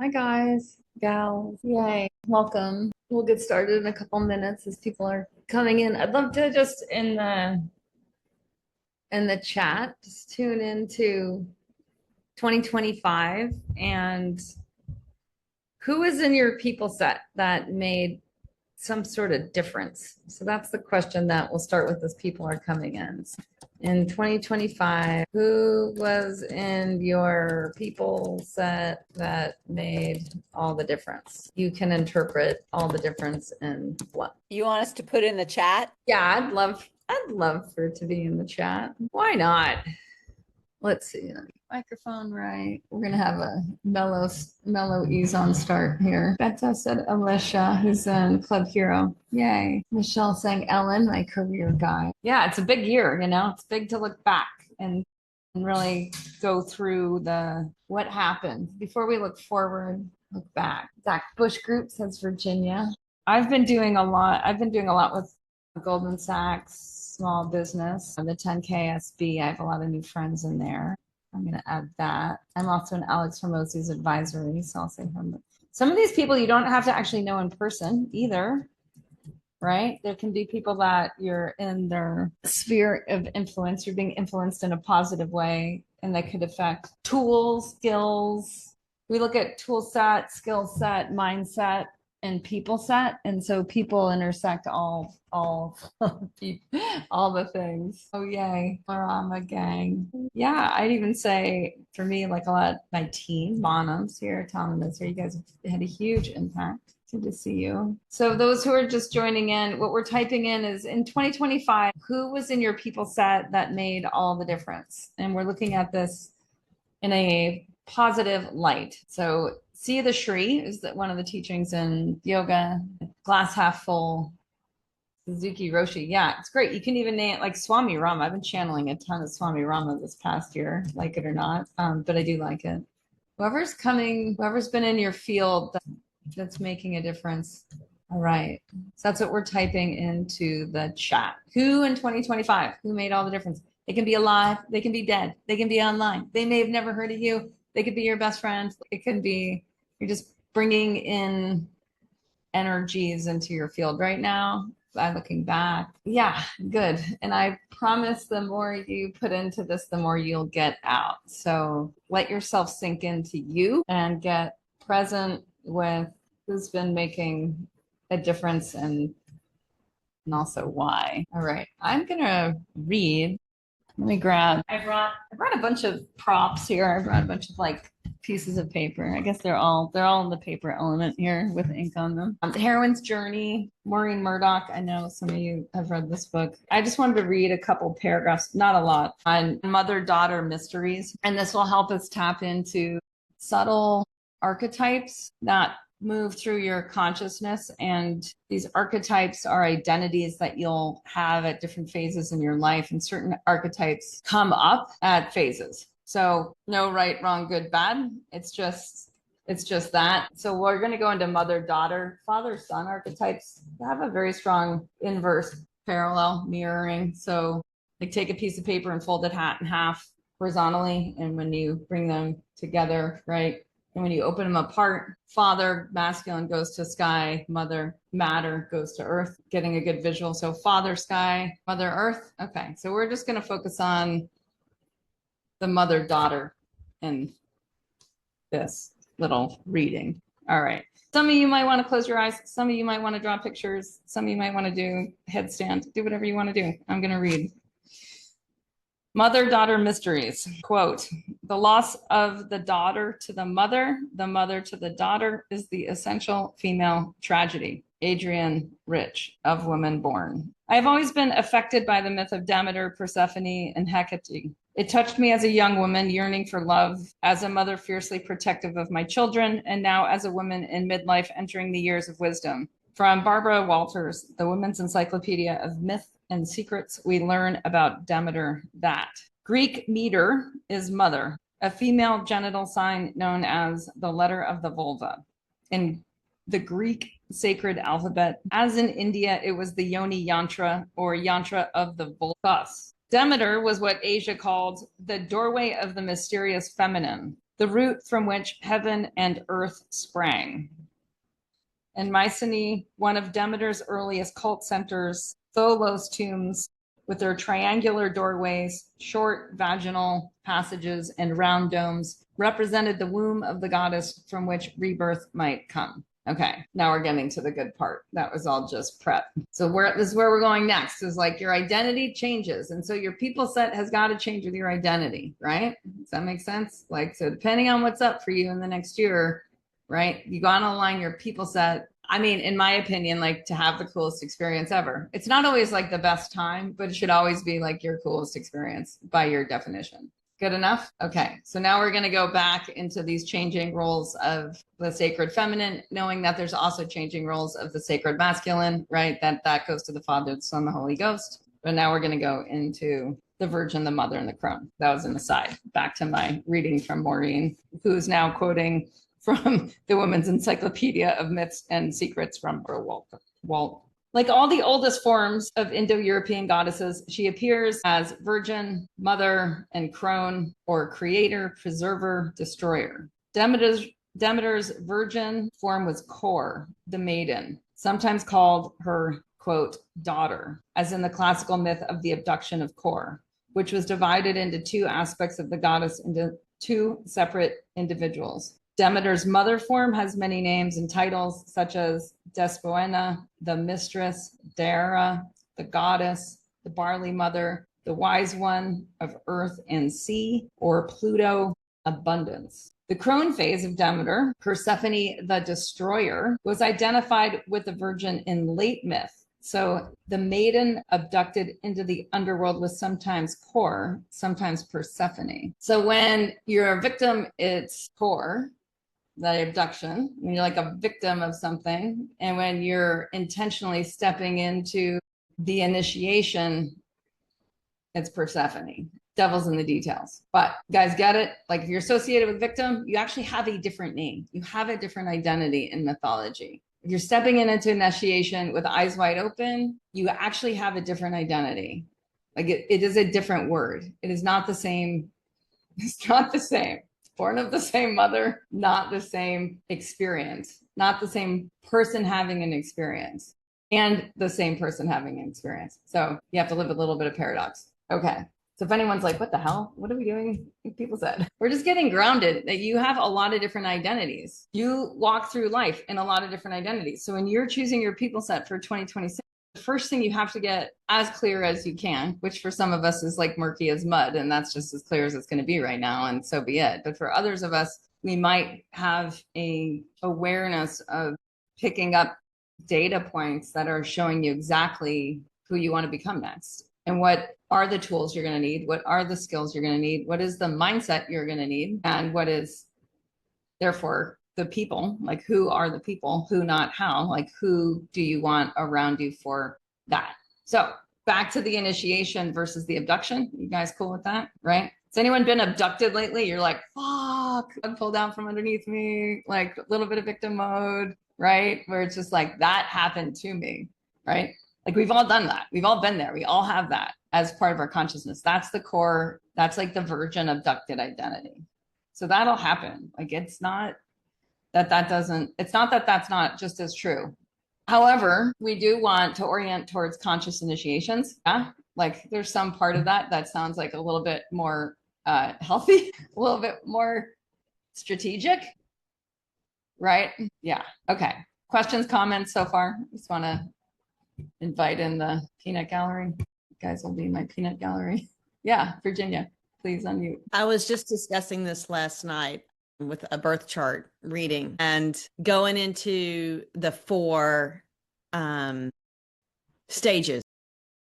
Hi guys, gals, yay, welcome. We'll get started in a couple minutes as people are coming in. I'd love to just in the chat just tune into 2025 and who is in your people set that made some sort of difference. So that's the question that we'll start with as people are coming in. In 2025, who was in your people set that made all the difference? You can interpret all the difference in what? You want us to put in the chat? Yeah, I'd love for it to be in the chat. Why not? Let's see. Microphone right. We're gonna have a mellow ease on start here. Beta said Alicia, who's in Club Hero. Yay. Michelle saying Ellen, my career guide. Yeah, it's a big year, It's big to look back and really go through the what happened. Before we look forward, look back. Zach Bush Group says Virginia. I've been doing a lot with Goldman Sachs small business and the 10K SB. I have a lot of new friends in there. I'm going to add that. I'm also in Alex Hermosi's advisory, so I'll say him. Some of these people you don't have to actually know in person either, right? There can be people that you're in their sphere of influence. You're being influenced in a positive way, and that could affect tools, skills. We look at tool set, skill set, mindset, and people set, and so people intersect all the things. Oh yay, Marama gang. Yeah, I'd even say for me, like a lot of my team, Bonhams here, Tom and Liz here, you guys have had a huge impact. Good to see you. So those who are just joining in, what we're typing in is in 2025, who was in your people set that made all the difference? And we're looking at this in a positive light. So see the Shri is that one of the teachings in yoga, glass half full, Suzuki Roshi. Yeah, it's great. You can even name it like Swami Rama. I've been channeling a ton of Swami Rama this past year, like it or not, but I do like it. Whoever's been in your field that's making a difference. All right. So that's what we're typing into the chat. Who in 2025, who made all the difference? They can be alive. They can be dead. They can be online. They may have never heard of you. They could be your best friend. It could be you're just bringing in energies into your field right now by looking back. Yeah, good. And I promise the more you put into this, the more you'll get out. So let yourself sink into you and get present with who's been making a difference and also why. All right, I'm gonna read. Let me grab. I brought a bunch of props here. I brought a bunch of like pieces of paper. I guess they're all in the paper element here with ink on them. The Heroine's Journey, Maureen Murdoch. I know some of you have read this book. I just wanted to read a couple paragraphs, not a lot, on mother-daughter mysteries. And this will help us tap into subtle archetypes that move through your consciousness. And these archetypes are identities that you'll have at different phases in your life. And certain archetypes come up at phases. So no right, wrong, good, bad. It's just that. So we're going to go into mother, daughter, father, son archetypes. They have a very strong inverse parallel mirroring. So like take a piece of paper and fold it in half horizontally. And when you bring them together, right? And when you open them apart, father, masculine goes to sky, mother, matter goes to earth, getting a good visual. So father, sky, mother, earth. Okay, so we're just going to focus on the mother, daughter in this little reading. All right. Some of you might want to close your eyes. Some of you might want to draw pictures. Some of you might want to do headstand. Do whatever you want to do. I'm going to read. Mother-daughter mysteries. Quote, the loss of the daughter to the mother to the daughter is the essential female tragedy. Adrienne Rich of Woman Born. I have always been affected by the myth of Demeter, Persephone, and Hecate. It touched me as a young woman yearning for love, as a mother fiercely protective of my children, and now as a woman in midlife entering the years of wisdom. From Barbara Walters, The Women's Encyclopedia of Myth and Secrets, we learn about Demeter that Greek meter is mother, a female genital sign known as the letter of the vulva. In the Greek sacred alphabet, as in India, it was the Yoni Yantra or Yantra of the vulva. Demeter was what Asia called the doorway of the mysterious feminine. the root from which heaven and earth sprang. And Mycenae, one of Demeter's earliest cult centers, Tholos tombs with their triangular doorways, short vaginal passages, and round domes, represented the womb of the goddess from which rebirth might come. Okay, now we're getting to the good part. That was all just prep. So this is where we're going next, is like your identity changes. And so your people set has got to change with your identity, right? Does that make sense? Like, so depending on what's up for you in the next year, right? You got to align your people set. I mean, in my opinion, like to have the coolest experience ever. It's not always like the best time, but it should always be like your coolest experience by your definition. Good enough? Okay. So now we're going to go back into these changing roles of the sacred feminine, knowing that there's also changing roles of the sacred masculine, right? That goes to the Father, the Son, the Holy Ghost. But now we're going to go into the Virgin, the Mother, and the Crone. That was an aside. Back to my reading from Maureen, who's now quoting from the Women's Encyclopedia of Myths and Secrets from Walt. Like all the oldest forms of Indo-European goddesses, she appears as Virgin, Mother, and Crone, or Creator, Preserver, Destroyer. Demeter's virgin form was Kor, the maiden, sometimes called her, quote, daughter, as in the classical myth of the abduction of Kor, which was divided into two aspects of the goddess into two separate individuals. Demeter's mother form has many names and titles, such as Despoina, the mistress, Dara, the goddess, the barley mother, the wise one of earth and sea, or Pluto, abundance. The crone phase of Demeter, Persephone the destroyer, was identified with the virgin in late myth. So the maiden abducted into the underworld was sometimes Kor, sometimes Persephone. So when you're a victim, it's Kor, the abduction, when you're like a victim of something, and when you're intentionally stepping into the initiation, it's Persephone. Devil's in the details. But guys, get it? Like if you're associated with victim, you actually have a different name. You have a different identity in mythology. If you're stepping into initiation with eyes wide open, you actually have a different identity. Like it is a different word. It is not the same. It's not the same. Born of the same mother, not the same experience, not the same person having an experience, and the same person having an experience. So you have to live a little bit of paradox. Okay. So if anyone's like, what the hell? What are we doing? People said, we're just getting grounded that you have a lot of different identities. You walk through life in a lot of different identities. So when you're choosing your people set for 2026, the first thing you have to get as clear as you can, which for some of us is like murky as mud, and that's just as clear as it's going to be right now, and so be it. But for others of us, we might have a awareness of picking up data points that are showing you exactly who you want to become next, and what are the tools you're going to need, what are the skills you're going to need, what is the mindset you're going to need, and what is therefore the people, like who are the people, who, not how, like who do you want around you for that? So back to the initiation versus the abduction. You guys cool with that, right? Has anyone been abducted lately? You're like, fuck, pulled down from underneath me, like a little bit of victim mode, right? Where it's just like, that happened to me, right? Like we've all done that. We've all been there. We all have that as part of our consciousness. That's the core, that's like the virgin abducted identity. So that'll happen. Like it's not it's not that that's not just as true. However, we do want to orient towards conscious initiations. Yeah. Like there's some part of that sounds like a little bit more healthy, a little bit more strategic, right? Yeah. Okay. Questions, comments so far? Just want to invite in the peanut gallery. You guys will be in my peanut gallery. Yeah, Virginia, please unmute. I was just discussing this last night with a birth chart reading and going into the four stages,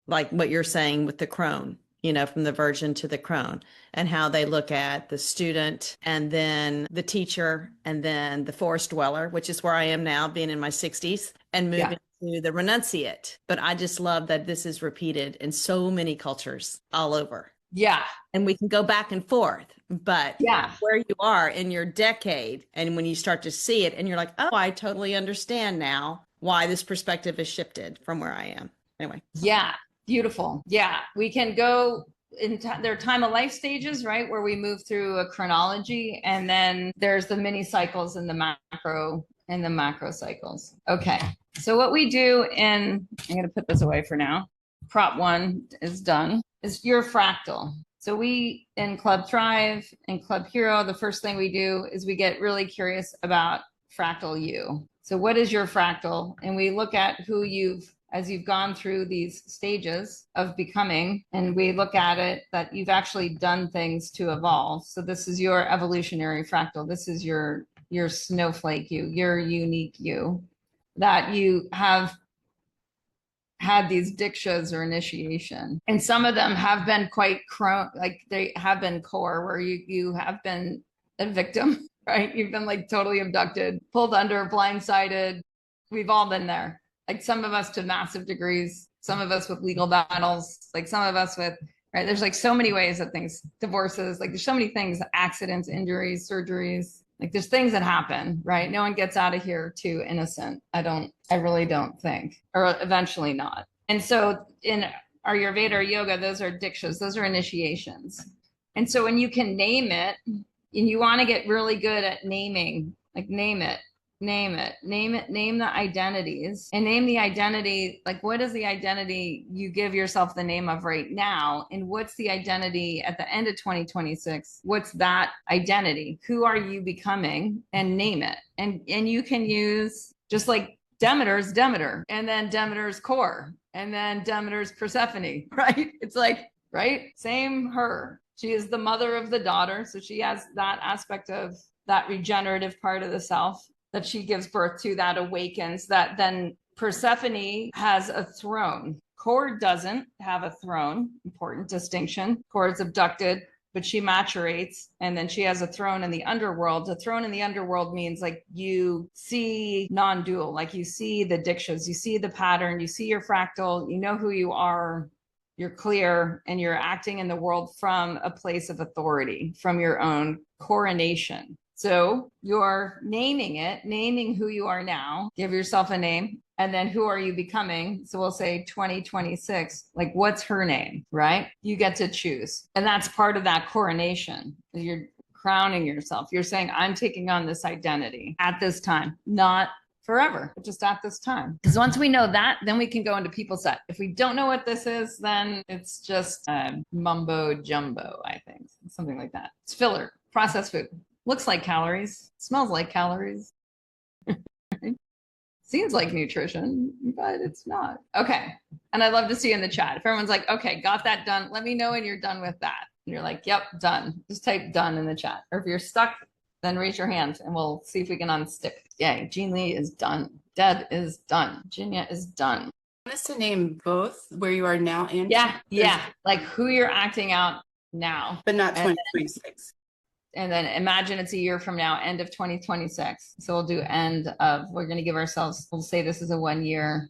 like what you're saying with the crone, from the virgin to the crone, and how they look at the student and then the teacher and then the forest dweller, which is where I am now, being in my 60s, and moving to the renunciate. But I just love that this is repeated in so many cultures all over. Yeah. And we can go back and forth, but where you are in your decade, and when you start to see it and you're like, oh, I totally understand now why this perspective is shifted from where I am. Anyway. Yeah. Beautiful. Yeah. We can go there are time of life stages, right, where we move through a chronology, and then there's the mini cycles and the macro cycles. Okay, so what we do I'm going to put this away for now. Prop 1 is done. Is your fractal. So we in Club Thrive and Club Hero, the first thing we do is we get really curious about fractal you. So what is your fractal? And we look at who as you've gone through these stages of becoming, and we look at it that you've actually done things to evolve. So this is your evolutionary fractal. This is your snowflake you, your unique you, that you have had these dikshas or initiation. And some of them have been quite like they have been core, where you have been a victim, right? You've been like totally abducted, pulled under, blindsided. We've all been there. Like some of us to massive degrees, some of us with legal battles, like some of us with, right? There's like so many ways that things, divorces, like there's so many things, accidents, injuries, surgeries, like there's things that happen, right? No one gets out of here too innocent. I really don't think, or eventually not. And so in Ayurveda or yoga, those are dikshas, those are initiations. And so when you can name it, and you want to get really good at naming, like name the identities, and name the identity, like what is the identity you give yourself the name of right now, and what's the identity at the end of 2026? What's that identity? Who are you becoming? And name it. And you can use just like Demeter's Demeter, and then Demeter's core, and then Demeter's Persephone, right? It's like, right? Same her. She is the mother of the daughter. So she has that aspect of that regenerative part of the self that she gives birth to, that awakens, that then Persephone has a throne. Cord doesn't have a throne. Important distinction. Cord's abducted, but she maturates, and then she has a throne in the underworld. A throne in the underworld means like you see non-dual, like you see the dikshas, you see the pattern, you see your fractal, you know who you are, you're clear, and you're acting in the world from a place of authority, from your own coronation. So you're naming who you are now, give yourself a name, and then who are you becoming? So we'll say 2026, like what's her name, right? You get to choose. And that's part of that coronation. You're crowning yourself. You're saying, I'm taking on this identity at this time, not forever, but just at this time. Because once we know that, then we can go into people set. If we don't know what this is, then it's just mumbo jumbo, I think. Something like that. It's filler, processed food. Looks like calories, smells like calories. Seems like nutrition, but it's not. Okay. And I'd love to see in the chat. If everyone's like, okay, got that done, let me know when you're done with that. And you're like, yep, done. Just type done in the chat. Or if you're stuck, then raise your hand and we'll see if we can unstick. Yay, Jean Lee is done. Deb is done. Jinya is done. Want us to name both where you are now and yeah, like who you're acting out now, but not 2026. And then imagine it's a year from now, end of 2026. So we'll do we're going to give ourselves, we'll say this is a 1 year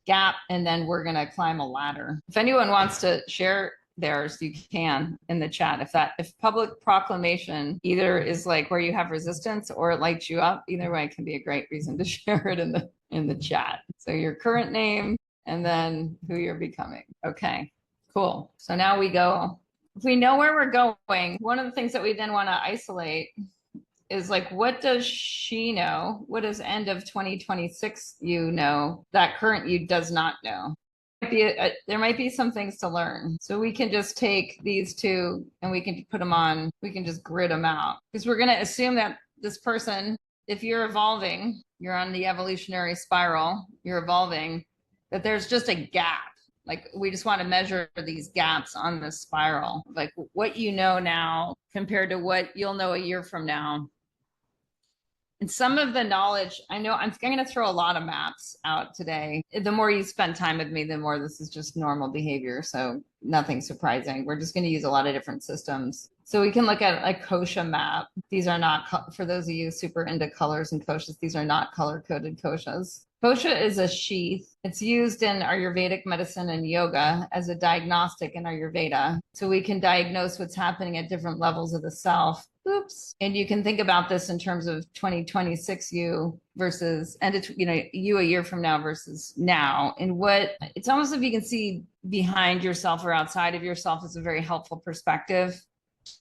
gap, and then we're going to climb a ladder. If anyone wants to share theirs, you can in the chat. If public proclamation either is like where you have resistance or it lights you up, either way can be a great reason to share it in the chat. So your current name and then who you're becoming. Okay, cool. So now we go. If we know where we're going, one of the things that we then want to isolate is like, what does she know? What does end of 2026 you know that current you does not know? There might be some things to learn. So we can just take these two and we can put them on, we can just grid them out. Because we're going to assume that this person, if you're evolving, you're on the evolutionary spiral, you're evolving, that there's just a gap. Like we just want to measure these gaps on the spiral, like what you know now compared to what you'll know a year from now. And some of the knowledge, I know I'm going to throw a lot of maps out today. The more you spend time with me, the more this is just normal behavior. So nothing surprising. We're just going to use a lot of different systems. So we can look at a kosha map. These are not, for those of you super into colors and koshas, these are not color-coded koshas. Kosha is a sheath. It's used in Ayurvedic medicine and yoga as a diagnostic in Ayurveda. So we can diagnose what's happening at different levels of the self Oops. And you can think about this in terms of 2026 you versus, and it's, you a year from now versus now. And what it's almost if you can see behind yourself or outside of yourself is a very helpful perspective.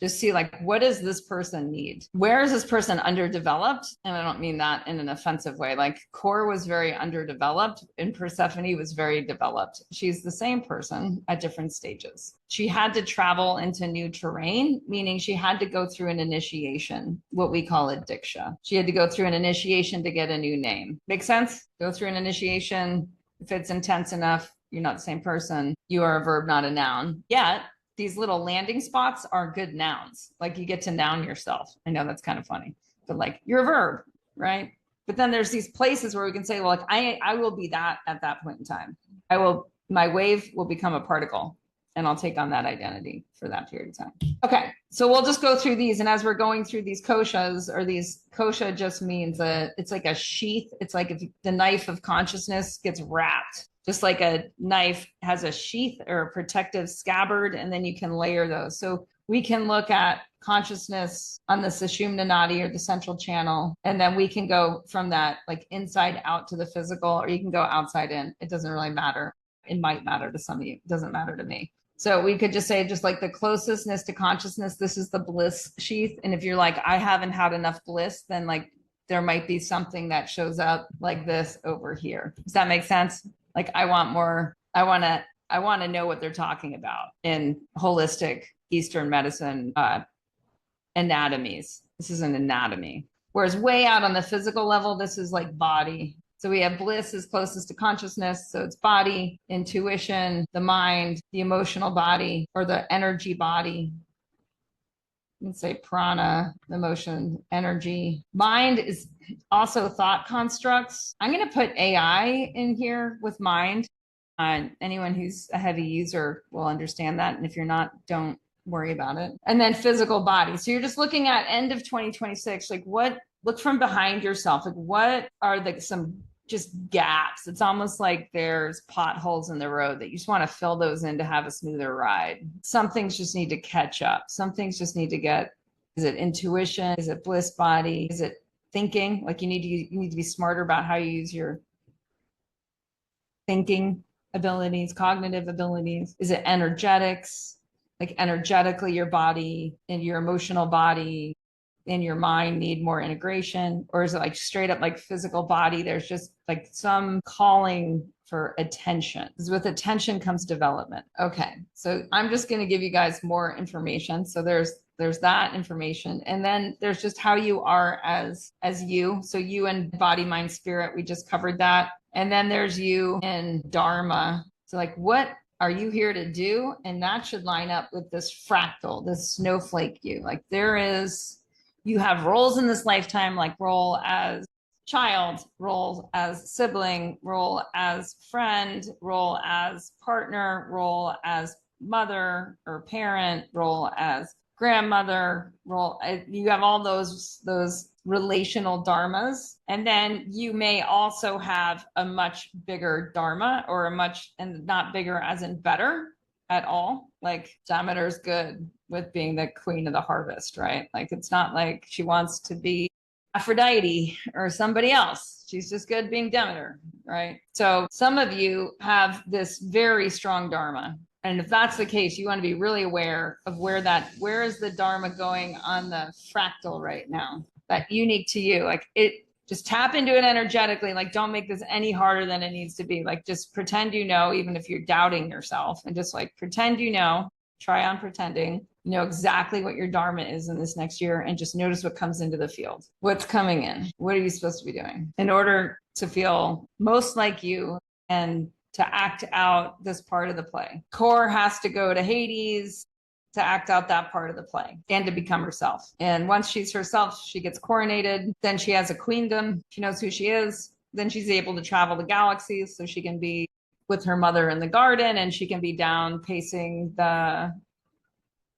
Just see like, what does this person need? Where is this person underdeveloped? And I don't mean that in an offensive way. Like Core was very underdeveloped and Persephone was very developed. She's the same person at different stages. She had to travel into new terrain, meaning she had to go through an initiation, what we call a diksha. She had to go through an initiation to get a new name. Make sense? Go through an initiation. If it's intense enough, you're not the same person. You are a verb, not a noun. Yet, these little landing spots are good nouns. Like you get to noun yourself. I know that's kind of funny, but like you're a verb, right? But then there's these places where we can say, well, like I will be that at that point in time. My wave will become a particle and I'll take on that identity for that period of time. Okay, so we'll just go through these. And as we're going through these koshas, or these kosha just means it's like a sheath. It's like if the knife of consciousness gets wrapped. Just like a knife has a sheath or a protective scabbard, and then you can layer those. So we can look at consciousness on the Sushumna Nadi or the central channel, and then we can go from that like inside out to the physical, or you can go outside in. It doesn't really matter. It might matter to some of you. It doesn't matter to me. So we could just say just like the closestness to consciousness, this is the bliss sheath. And if you're like, I haven't had enough bliss, then like there might be something that shows up like this over here. Does that make sense? Like I want more, I want to know what they're talking about in holistic Eastern medicine anatomies. This is an anatomy. Whereas way out on the physical level, this is like body. So we have bliss is closest to consciousness. So it's body, intuition, the mind, the emotional body, or the energy body. Let's say prana, emotion, energy. Mind is also thought constructs. I'm going to put AI in here with mind. Anyone who's a heavy user will understand that. And if you're not, don't worry about it. And then physical body. So you're just looking at end of 2026, like look from behind yourself. Like what are some just gaps? It's almost like there's potholes in the road that you just want to fill those in to have a smoother ride. Some things just need to catch up. Some things just need to get, is it intuition? Is it bliss body? Is it thinking? Like you need to be smarter about how you use your thinking abilities, cognitive abilities. Is it energetics? Like energetically your body and your emotional body and your mind need more integration? Or is it like straight up like physical body? There's just like some calling for attention. Because with attention comes development. Okay, so I'm just going to give you guys more information. So there's that information. And then there's just how you are as you. So you and body, mind, spirit, we just covered that. And then there's you and dharma. So like what are you here to do? And that should line up with this fractal, this snowflake you. Like you have roles in this lifetime, like role as child, role as sibling, role as friend, role as partner, role as mother or parent, role as grandmother, role. You have all those relational dharmas. And then you may also have a much bigger dharma or and not bigger as in better at all. Like Demeter's good with being the queen of the harvest, right? Like it's not like she wants to be Aphrodite or somebody else. She's just good being Demeter, right? So some of you have this very strong dharma. And if that's the case, you want to be really aware of where is the dharma going on the fractal right now, that unique to you. Like just tap into it energetically. Like don't make this any harder than it needs to be. Like just pretend you know, even if you're doubting yourself, and just like pretend you know, try on pretending, you know exactly what your dharma is in this next year, and just notice what comes into the field. What's coming in? What are you supposed to be doing in order to feel most like you and to act out this part of the play? Core has to go to Hades to act out that part of the play and to become herself. And once she's herself, she gets coronated. Then she has a queendom. She knows who she is. Then she's able to travel the galaxies, so she can be with her mother in the garden, and she can be down pacing the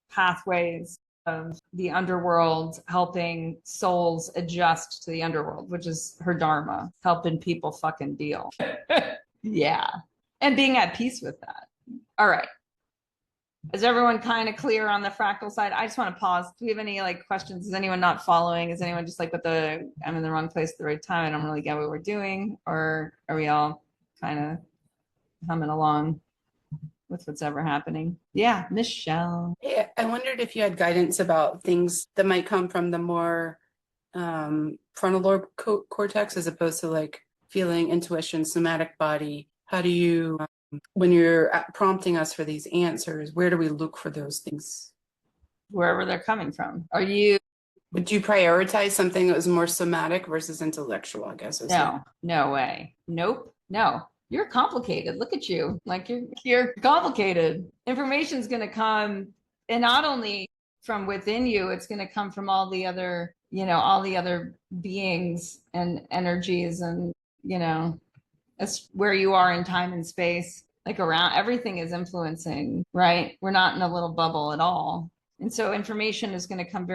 pathways of the underworld, helping souls adjust to the underworld, which is her dharma, helping people fucking deal. Yeah. And being at peace with that. All right. Is everyone kind of clear on the fractal side? I just want to pause. Do we have any like questions? Is anyone not following? Is anyone just like, I'm in the wrong place at the right time? I don't really get what we're doing. Or are we all kind of humming along with what's ever happening? Yeah, Michelle. Yeah, I wondered if you had guidance about things that might come from the more frontal lobe cortex as opposed to like feeling, intuition, somatic body. How do you, when you're prompting us for these answers, where do we look for those things? Wherever they're coming from. Would you prioritize something that was more somatic versus intellectual, I guess? No way. Nope. No. You're complicated. Look at you. Like you're complicated. Information's going to come, and not only from within you, it's going to come from all the other, all the other beings and energies, and, it's where you are in time and space, like around everything is influencing, right? We're not in a little bubble at all. And so information is going to come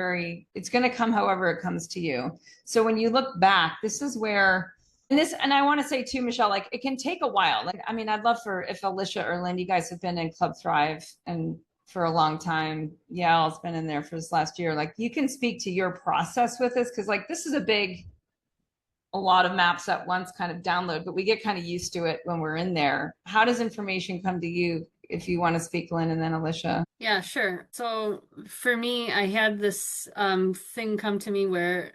it's going to come however it comes to you. So when you look back, this is where, and I want to say too, Michelle, like it can take a while. Like, I mean, I'd love if Alicia or Lynn, you guys have been in Club Thrive and for a long time. Yeah, I've been in there for this last year. Like you can speak to your process with this. Cause like, this is a lot of maps at once kind of download, but we get kind of used to it when we're in there. How does information come to you? If you want to speak, Lynn, and then Alicia. Yeah, sure. So for me, I had this thing come to me where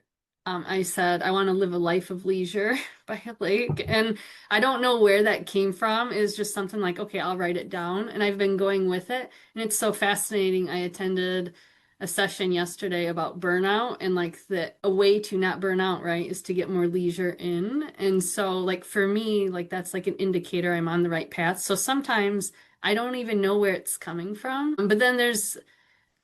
I said, I want to live a life of leisure by a lake. And I don't know where that came from. It was just something like, okay, I'll write it down. And I've been going with it. And it's so fascinating. I attended a session yesterday about burnout, and like a way to not burn out, right, is to get more leisure in. And so like for me, like that's like an indicator I'm on the right path. So sometimes I don't even know where it's coming from. But then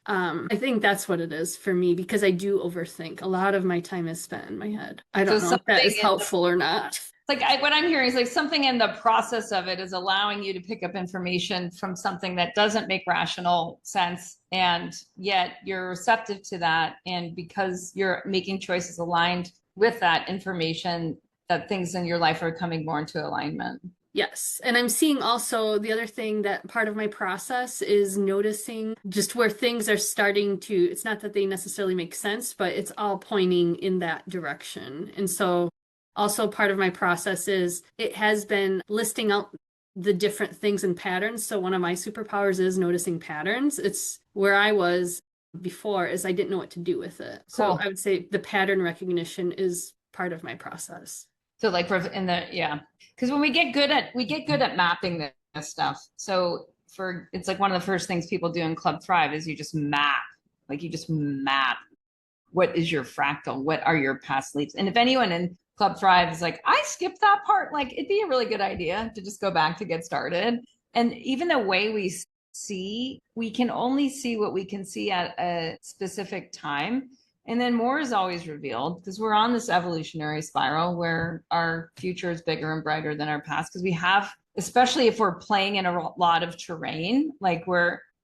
I think that's what it is for me, because I do overthink. A lot of my time is spent in my head. I don't know if that is helpful or not. Like what I'm hearing is like something in the process of it is allowing you to pick up information from something that doesn't make rational sense. And yet you're receptive to that. And because you're making choices aligned with that information, that things in your life are coming more into alignment. Yes. And I'm seeing also the other thing that part of my process is noticing just where things are starting to, it's not that they necessarily make sense, but it's all pointing in that direction. And so also part of my process is it has been listing out the different things and patterns. So one of my superpowers is noticing patterns. It's where I was before is I didn't know what to do with it. So Cool. I would say the pattern recognition is part of my process. So like because when we get good at mapping this stuff. So it's like one of the first things people do in Club Thrive is you just map what is your fractal, what are your past sleeps. And if anyone in Club Thrive is like, I skipped that part, like it'd be a really good idea to just go back to get started. And even the way we can only see what we can see at a specific time. And then more is always revealed because we're on this evolutionary spiral where our future is bigger and brighter than our past. Because we have, especially if we're playing in a lot of terrain, like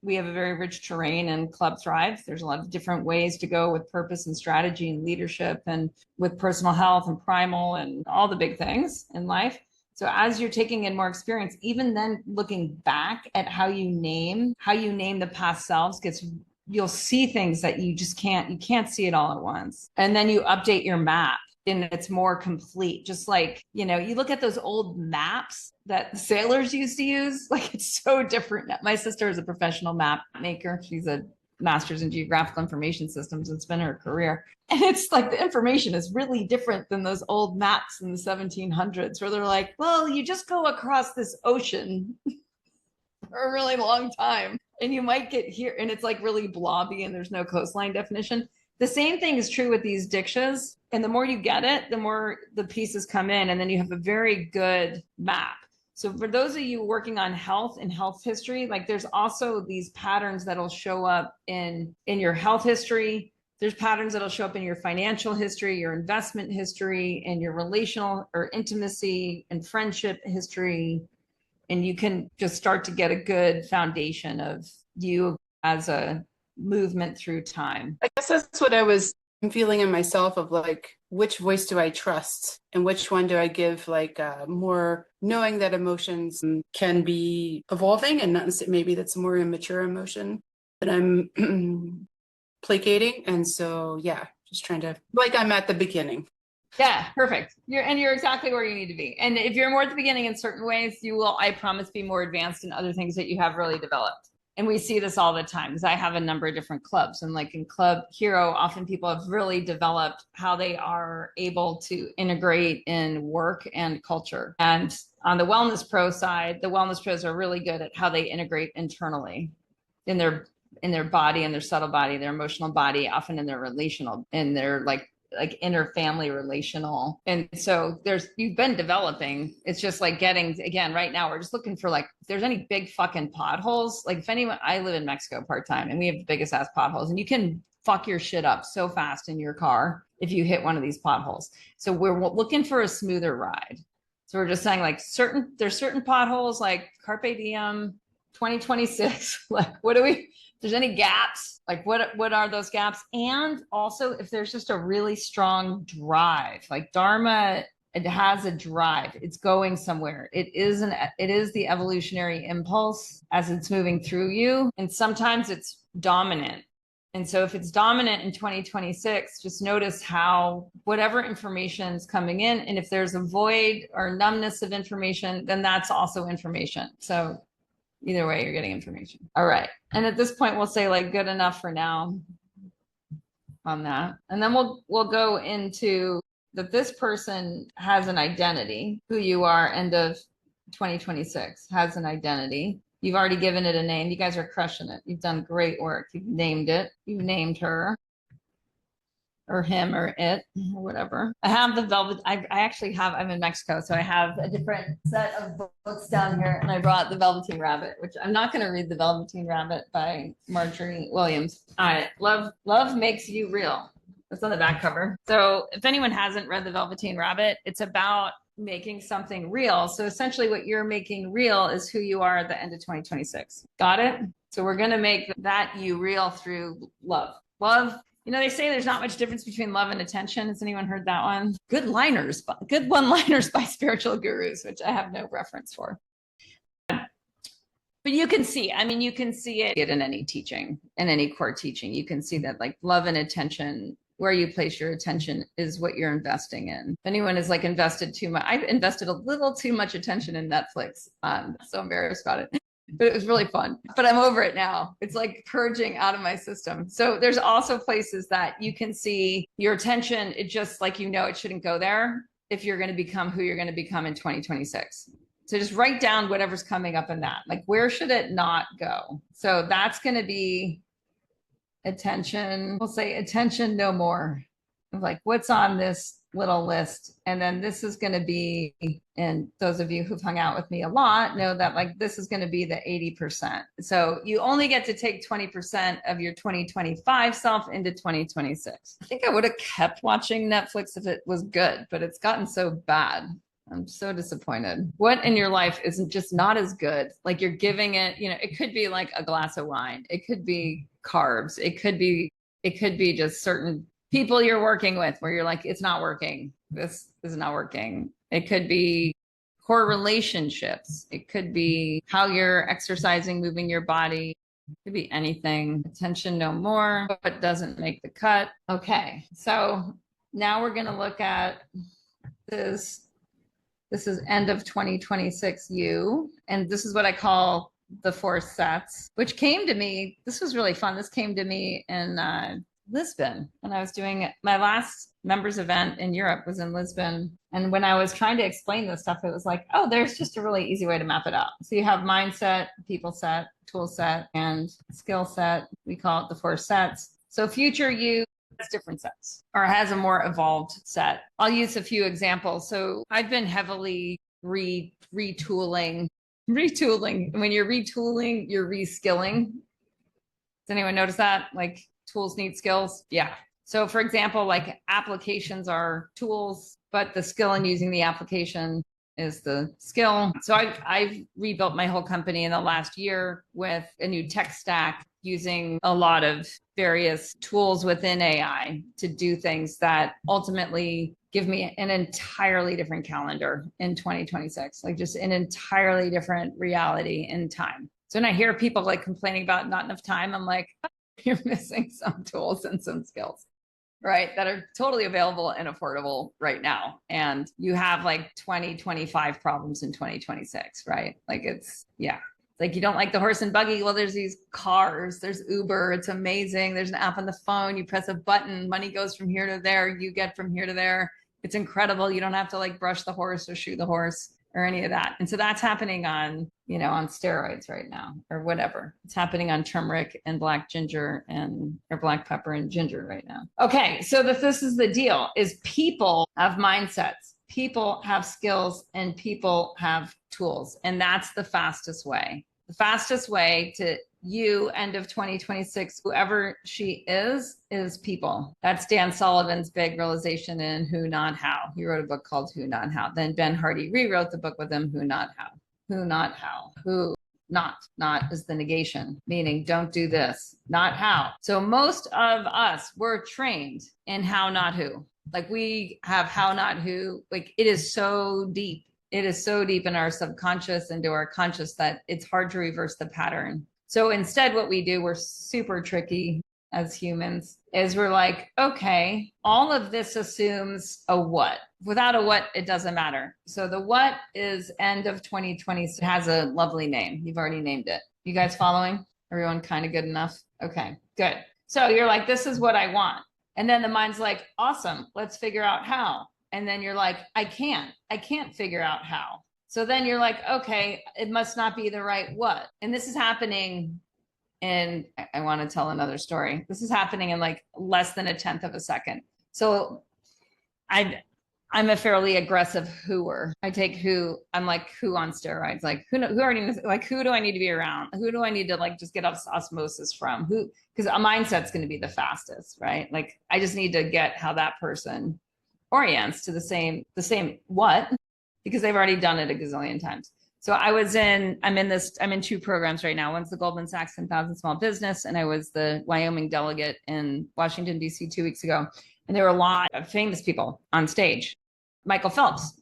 we have a very rich terrain in Club Thrive. There's a lot of different ways to go with purpose and strategy and leadership and with personal health and primal and all the big things in life. So as you're taking in more experience, even then looking back at how you name the past selves you'll see things that you can't see it all at once. And then you update your map and it's more complete. Just like, you look at those old maps that sailors used to use, like it's so different. My sister is a professional map maker. She's a master's in geographical information systems. It's been her career. And it's like the information is really different than those old maps in the 1700s where they're like, well, you just go across this ocean for a really long time and you might get here and it's like really blobby and there's no coastline definition. The same thing is true with these dikshas. And the more you get it, the more the pieces come in and then you have a very good map. So for those of you working on health and health history, like there's also these patterns that'll show up in your health history. There's patterns that'll show up in your financial history, your investment history, and your relational or intimacy and friendship history. And you can just start to get a good foundation of you as a movement through time. I guess that's what I was I'm feeling in myself of like, which voice do I trust and which one do I give like more, knowing that emotions can be evolving and not necessarily, maybe that's a more immature emotion that I'm placating. And so, yeah, just trying to, like I'm at the beginning. Yeah, perfect. You're exactly where you need to be. And if you're more at the beginning in certain ways, you will, I promise, be more advanced in other things that you have really developed. And we see this all the time because I have a number of different clubs. And like in Club Hero, often people have really developed how they are able to integrate in work and culture. And on the Wellness Pro side, the Wellness Pros are really good at how they integrate internally in their body, in their subtle body, their emotional body, often in their relational, in their like inner family relational. And so you've been developing. It's just like getting, again, right now, we're just looking for like, if there's any big fucking potholes, like if anyone, I live in Mexico part-time and we have the biggest ass potholes and you can fuck your shit up so fast in your car if you hit one of these potholes. So we're looking for a smoother ride. So we're just saying like there's certain potholes like Carpe Diem, 2026, like if there's any gaps, like what are those gaps? And also if there's just a really strong drive, like Dharma, it has a drive, it's going somewhere. It is the evolutionary impulse as it's moving through you. And sometimes it's dominant. And so if it's dominant in 2026, just notice how whatever information is coming in, and if there's a void or numbness of information, then that's also information. So either way, you're getting information. All right. And at this point, we'll say like good enough for now on that. And then we'll go into that this person has an identity, who you are end of 2026 has an identity. You've already given it a name. You guys are crushing it. You've done great work. You've named it. You've named her or him or it or whatever. I have the velvet. I actually have, I'm in Mexico, so I have a different set of books down here, and I brought The Velveteen Rabbit, which I'm not going to read The Velveteen Rabbit by Marjorie Williams. All right. Love Makes You Real. That's on the back cover. So if anyone hasn't read The Velveteen Rabbit, it's about making something real. So essentially what you're making real is who you are at the end of 2026. Got it? So we're going to make that you real through love. Love. You know, they say there's not much difference between love and attention. Has anyone heard that one? Good one-liners by spiritual gurus, which I have no reference for. But you can see it in any teaching, in any core teaching. You can see that like love and attention, where you place your attention is what you're investing in. If anyone is like invested too much, I've invested a little too much attention in Netflix. I'm so embarrassed about it. But it was really fun. But I'm over it now. It's like purging out of my system. So there's also places that you can see your attention. It just like, it shouldn't go there if you're going to become who you're going to become in 2026. So just write down whatever's coming up in that. Like, where should it not go? So that's going to be attention. We'll say attention no more. Like, what's on this little list? And then this is going to be, and those of you who've hung out with me a lot know that like this is going to be the 80%. So you only get to take 20% of your 2025 self into 2026. I think I would have kept watching Netflix if it was good, but it's gotten so bad. I'm so disappointed. What in your life isn't just not as good? Like you're giving it, it could be like a glass of wine. It could be carbs. It could be just certain people you're working with where you're like, it's not working. This is not working. It could be core relationships. It could be how you're exercising, moving your body. It could be anything. Attention no more, but doesn't make the cut. Okay. So now we're going to look at this. This is end of 2026 you. And this is what I call the 4 sets, which came to me. This was really fun. This came to me in Lisbon when I was doing my last members event in Europe was in Lisbon. And when I was trying to explain this stuff, it was like, oh, there's just a really easy way to map it out. So you have mindset, people set, tool set, and skill set. We call it the 4 sets. So future you has different sets or has a more evolved set. I'll use a few examples. So I've been heavily retooling. When you're retooling, you're reskilling. Does anyone notice that? Like tools need skills? Yeah. So for example, like applications are tools, but the skill in using the application is the skill. So I've rebuilt my whole company in the last year with a new tech stack using a lot of various tools within AI to do things that ultimately give me an entirely different calendar in 2026, like just an entirely different reality in time. So when I hear people like complaining about not enough time, I'm like, oh, you're missing some tools and some skills, right? That are totally available and affordable right now. And you have like 20, 25 problems in 2026, right? Like it's, yeah. Like you don't like the horse and buggy. Well, there's these cars, there's Uber. It's amazing. There's an app on the phone. You press a button, money goes from here to there. You get from here to there. It's incredible. You don't have to like brush the horse or shoe the horse or any of that. And so that's happening on, you know, on steroids right now or whatever. It's happening on turmeric and black ginger and or black pepper and ginger right now. Okay. So this is the deal is people have mindsets, people have skills, and people have tools. And that's the fastest way. The fastest way to you end of 2026, whoever she is people. That's Dan Sullivan's big realization in Who Not How. He wrote a book called Who Not How. Then Ben Hardy rewrote the book with him, Who Not How. Who not how. Who not is the negation, meaning don't do this, not how. So most of us were trained in how not who. Like we have how not who, like it is so deep. It is so deep in our subconscious into our conscious that it's hard to reverse the pattern. So instead, what we do, we're super tricky as humans, is we're like, okay, all of this assumes a what. Without a what, it doesn't matter. So the what is end of 2020 has a lovely name. You've already named it. You guys following? Everyone kind of good enough? Okay, good. So you're like, this is what I want. And then the mind's like, awesome, let's figure out how. And then you're like, I can't figure out how. So then you're like, okay, it must not be the right what. And this is happening in, I want to tell another story. This is happening in like less than 1/10 of a second. So I'm a fairly aggressive whoer. I take who, I'm like who on steroids, like who already, like who do I need to be around? Who do I need to like just get osmosis from? Who, because a mindset's going to be the fastest, right? Like I just need to get how that person orients to the same what, because they've already done it a gazillion times. So I'm in 2 programs right now. One's the Goldman Sachs 10,000 Small Business, and I was the Wyoming delegate in Washington, D.C. 2 weeks ago. And there were a lot of famous people on stage. Michael Phelps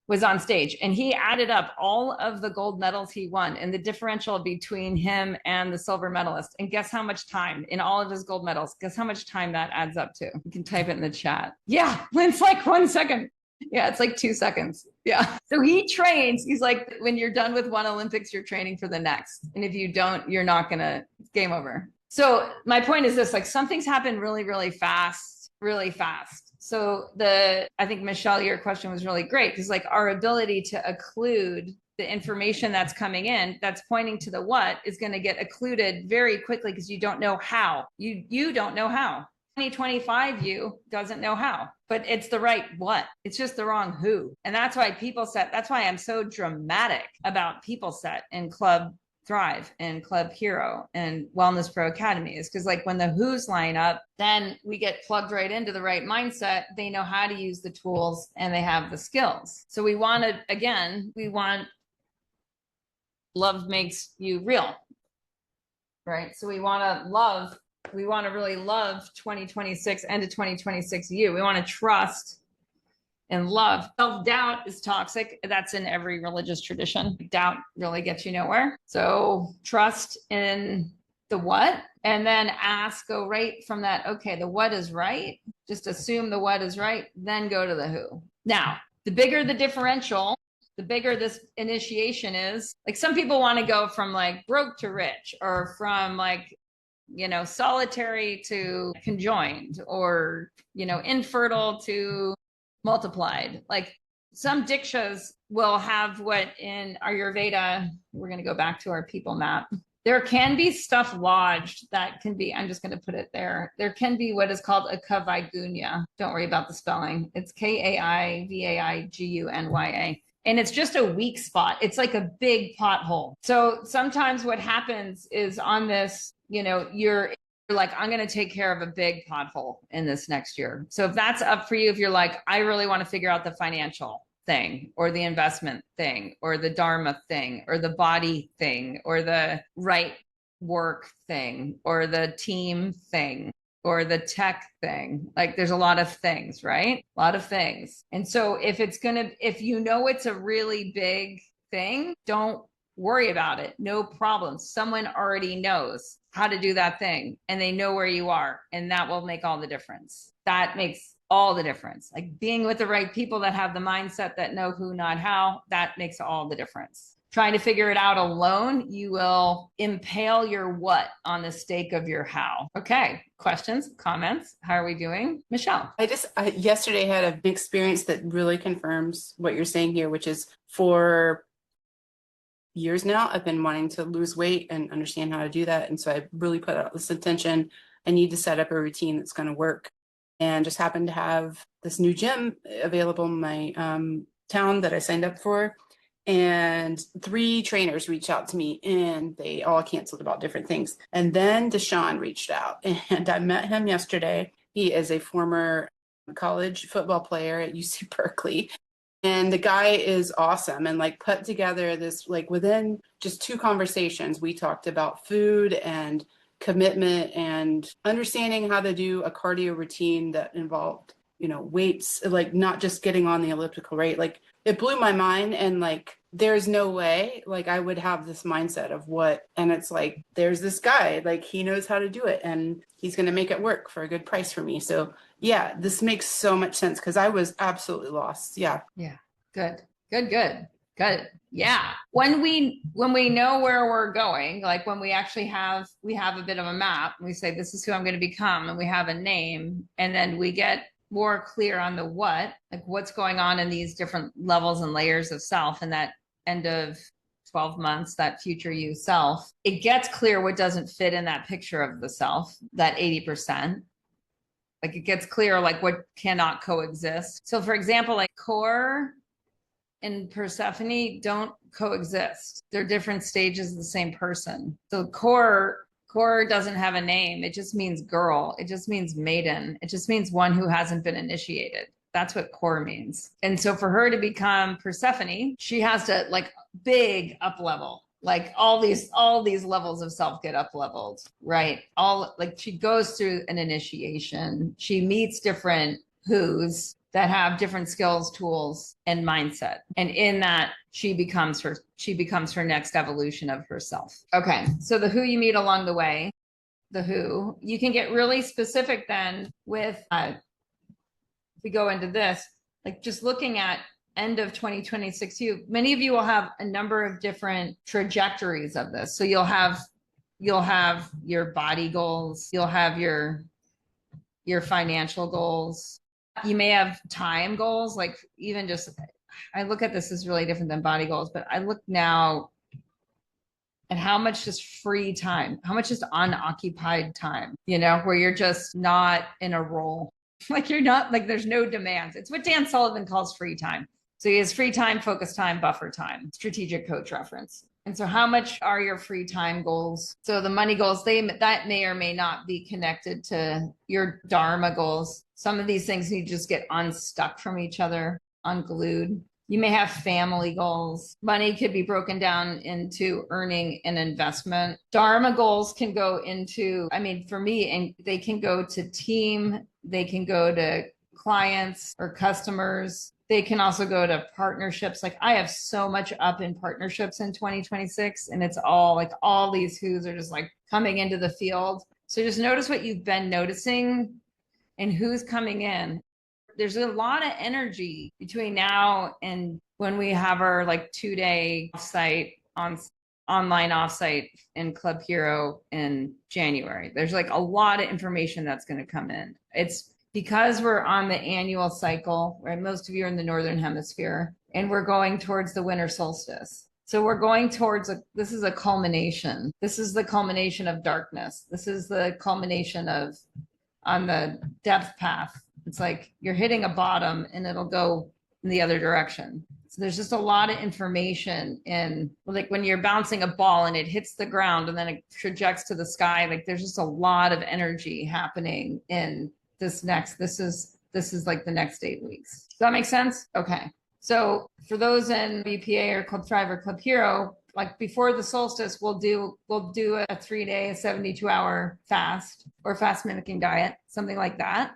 was on stage, and he added up all of the gold medals he won and the differential between him and the silver medalist. And guess how much time in all of his gold medals, guess how much time that adds up to? You can type it in the chat. Yeah, it's like 1 second. Yeah, it's like 2 seconds. Yeah. So he trains. He's like, when you're done with one Olympics, you're training for the next. And if you don't, you're not going to, game over. So my point is this, like something's happened really, really fast, really fast. So I think Michelle, your question was really great because like our ability to occlude the information that's coming in, that's pointing to the what is going to get occluded very quickly because you don't know how. You don't know how. 2025 you doesn't know how, but it's the right what. It's just the wrong who. And that's why that's why I'm so dramatic about people set in Club Thrive and Club Hero and Wellness Pro Academy is because like when the who's line up, then we get plugged right into the right mindset. They know how to use the tools and they have the skills. So we want love makes you real, right? So we want to really love 2026 and to 2026 you. We want to trust and love. Self-doubt is toxic. That's in every religious tradition. Doubt really gets you nowhere. So trust in the what, and then go right from that. Okay, the what is right. Just assume the what is right, then go to the who. Now, the bigger the differential, the bigger this initiation is. Like some people want to go from like broke to rich or from like, solitary to conjoined or, infertile to multiplied. Like some dikshas will have what in Ayurveda, we're going to go back to our people map. There can be stuff lodged that can be, I'm just going to put it there. There can be what is called a kavaigunya. Don't worry about the spelling. It's Kaivaigunya. And it's just a weak spot. It's like a big pothole. So sometimes what happens is on this, you're like, I'm going to take care of a big pothole in this next year. So if that's up for you, if you're like, I really want to figure out the financial thing or the investment thing or the dharma thing or the body thing or the right work thing or the team thing or the tech thing. Like there's a lot of things, right? A lot of things. And so if if you know it's a really big thing, don't worry about it. No problem. Someone already knows how to do that thing and they know where you are. And that will make all the difference. That makes all the difference. Like being with the right people that have the mindset that know who, not how, that makes all the difference. Trying to figure it out alone, you will impale your what on the stake of your how. Okay, questions, comments? How are we doing? Michelle. I yesterday had an experience that really confirms what you're saying here, which is for years now, I've been wanting to lose weight and understand how to do that. And so I really put out this intention. I need to set up a routine that's going to work. And just happened to have this new gym available in my town that I signed up for. And 3 trainers reached out to me and they all canceled about different things. And then Deshaun reached out and I met him yesterday. He is a former college football player at UC Berkeley. And the guy is awesome and like put together this, like within just 2 conversations, we talked about food and commitment and understanding how to do a cardio routine that involved, weights, like not just getting on the elliptical rate. Like it blew my mind. And like, there's no way like I would have this mindset of and it's like, there's this guy, like he knows how to do it and he's going to make it work for a good price for me. So yeah, this makes so much sense because I was absolutely lost. Yeah. Yeah. Good. Yeah. When we know where we're going, like when we actually have a bit of a map, and we say, this is who I'm going to become, and we have a name, and then we get more clear on the what, like what's going on in these different levels and layers of self and that end of 12 months, that future you self, it gets clear what doesn't fit in that picture of the self, that 80%. Like it gets clear, like what cannot coexist. So for example, like core and Persephone don't coexist. They're different stages of the same person. So core doesn't have a name. It just means girl. It just means maiden. It just means one who hasn't been initiated. That's what core means. And so for her to become Persephone, she has to like big up level. Like all these levels of self get up leveled, right? All like she goes through an initiation. She meets different who's that have different skills, tools, and mindset. And in that, she becomes her next evolution of herself. Okay, so the who you meet along the way, the who, you can get really specific then with, if we go into this, like just looking at end of 2026, many of you will have a number of different trajectories of this. So you'll have your body goals, you'll have your financial goals. You may have time goals, like even just, I look at this as really different than body goals, but I look now at how much just free time, how much just unoccupied time, where you're just not in a role. Like you're not, like there's no demands. It's what Dan Sullivan calls free time. So he has free time, focus time, buffer time, strategic coach reference. And so how much are your free time goals? So the money goals, that may or may not be connected to your Dharma goals. Some of these things need to just get unstuck from each other, unglued. You may have family goals. Money could be broken down into earning and investment. Dharma goals can go into, for me, and they can go to team, they can go to clients or customers. They can also go to partnerships. Like I have so much up in partnerships in 2026, and it's all like all these who's are just like coming into the field. So just notice what you've been noticing and who's coming in. There's a lot of energy between now and when we have our like 2-day online offsite in Club Hero in January. There's like a lot of information that's going to come in. It's because we're on the annual cycle, right? Most of you are in the Northern Hemisphere, and we're going towards the winter solstice. So we're going towards this is a culmination. This is the culmination of darkness. This is the culmination of on the depth path. It's like you're hitting a bottom and it'll go in the other direction. So there's just a lot of information in, like when you're bouncing a ball and it hits the ground and then it trajects to the sky, like there's just a lot of energy happening in this is like the next 8 weeks. Does that make sense? Okay. So for those in BPA or Club Thrive or Club Hero, like before the solstice, we'll do a 3-day, a 72-hour fast or fast mimicking diet, something like that.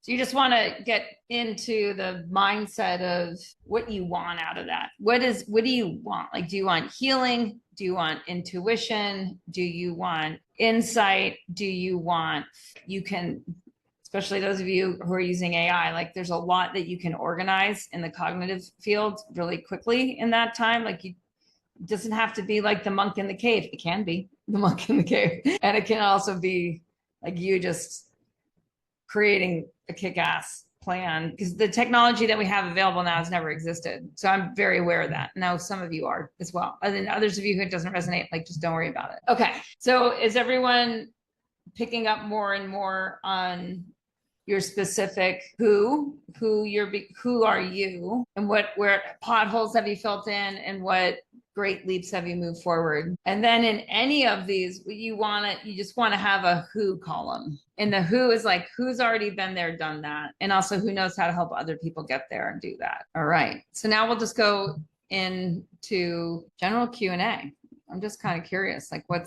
So you just want to get into the mindset of what you want out of that. What do you want? Like, do you want healing? Do you want intuition? Do you want insight? You can, especially those of you who are using AI, like there's a lot that you can organize in the cognitive field really quickly in that time. Like it doesn't have to be like the monk in the cave. It can be the monk in the cave. And it can also be like you just creating a kick-ass plan, because the technology that we have available now has never existed. So I'm very aware of that. Now some of you are as well. And then others of you who it doesn't resonate, like just don't worry about it. Okay. So is everyone picking up more and more on your specific who are you, and where potholes have you filled in, and what great leaps have you moved forward? And then in any of these, you just want to have a who column. And the who is like, who's already been there, done that. And also who knows how to help other people get there and do that. All right. So now we'll just go into general Q&A. I'm just kind of curious, like what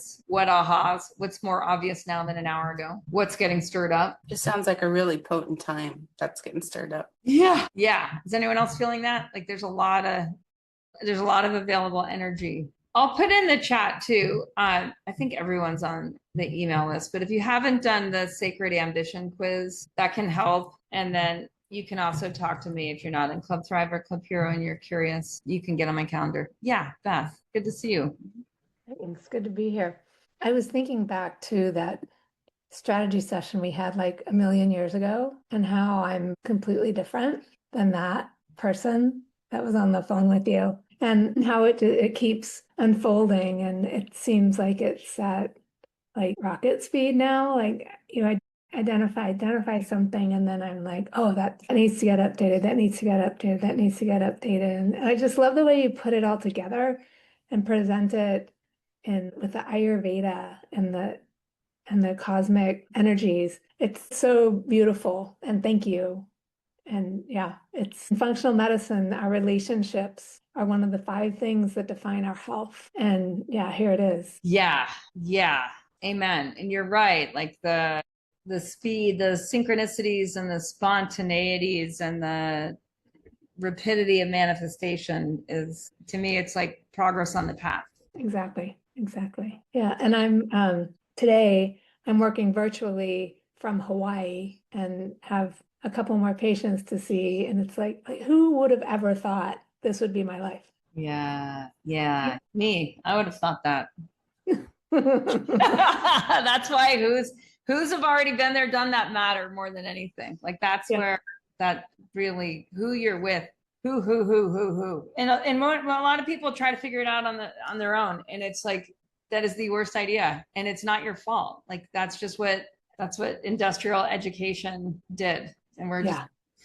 ahas, what's more obvious now than an hour ago? What's getting stirred up? Just sounds like a really potent time that's getting stirred up. Yeah. Yeah. Is anyone else feeling that? Like there's a lot of available energy. I'll put in the chat too. I think everyone's on the email list, but if you haven't done the Sacred Ambition quiz, that can help. And then you can also talk to me if you're not in Club Thrive or Club Hero and you're curious. You can get on my calendar. Yeah, Beth, good to see you. It's good to be here. I was thinking back to that strategy session we had like a million years ago, and how I'm completely different than that person that was on the phone with you, and how it keeps unfolding, and it seems like it's at like rocket speed now. Like identify something, and then I'm like, oh, that needs to get updated, that needs to get updated, that needs to get updated. And I just love the way you put it all together and present it with the Ayurveda and the cosmic energies. It's so beautiful, and thank you. And yeah, it's functional medicine. Our relationships are one of the 5 things that define our health. And yeah, here it is. Yeah. Amen. And you're right. Like the speed, the synchronicities and the spontaneities and the rapidity of manifestation is, to me, it's like progress on the path. Exactly. Yeah. And I'm today I'm working virtually from Hawaii and have a couple more patients to see. And it's like who would have ever thought this would be my life? Yeah. Me, I would have thought that. That's why who's have already been there, done that matter more than anything. Like that's where that really, who you're with, who. And a lot of people try to figure it out on their own. And it's like, that is the worst idea. And it's not your fault. Like that's what industrial education did. And we're just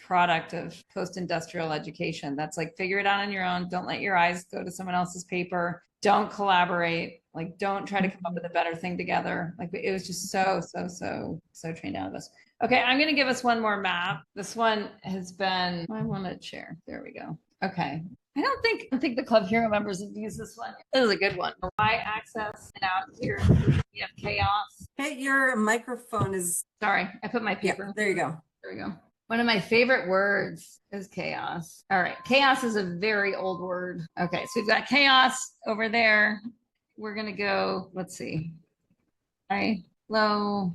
product of post-industrial education. That's like, figure it out on your own. Don't let your eyes go to someone else's paper. Don't collaborate. Like, don't try to come up with a better thing together. Like it was just so trained out of us. Okay, I'm going to give us one more map. This one has been, I want to share. There we go. Okay. I don't think the Club Hero members have used this one. This is a good one. Y-axis, and out here you have chaos. Hey, your microphone is... Sorry, I put my paper. Yeah, there you go. There we go. One of my favorite words is chaos. All right, chaos is a very old word. Okay, so we've got chaos over there. We're going to go, let's see. High, low,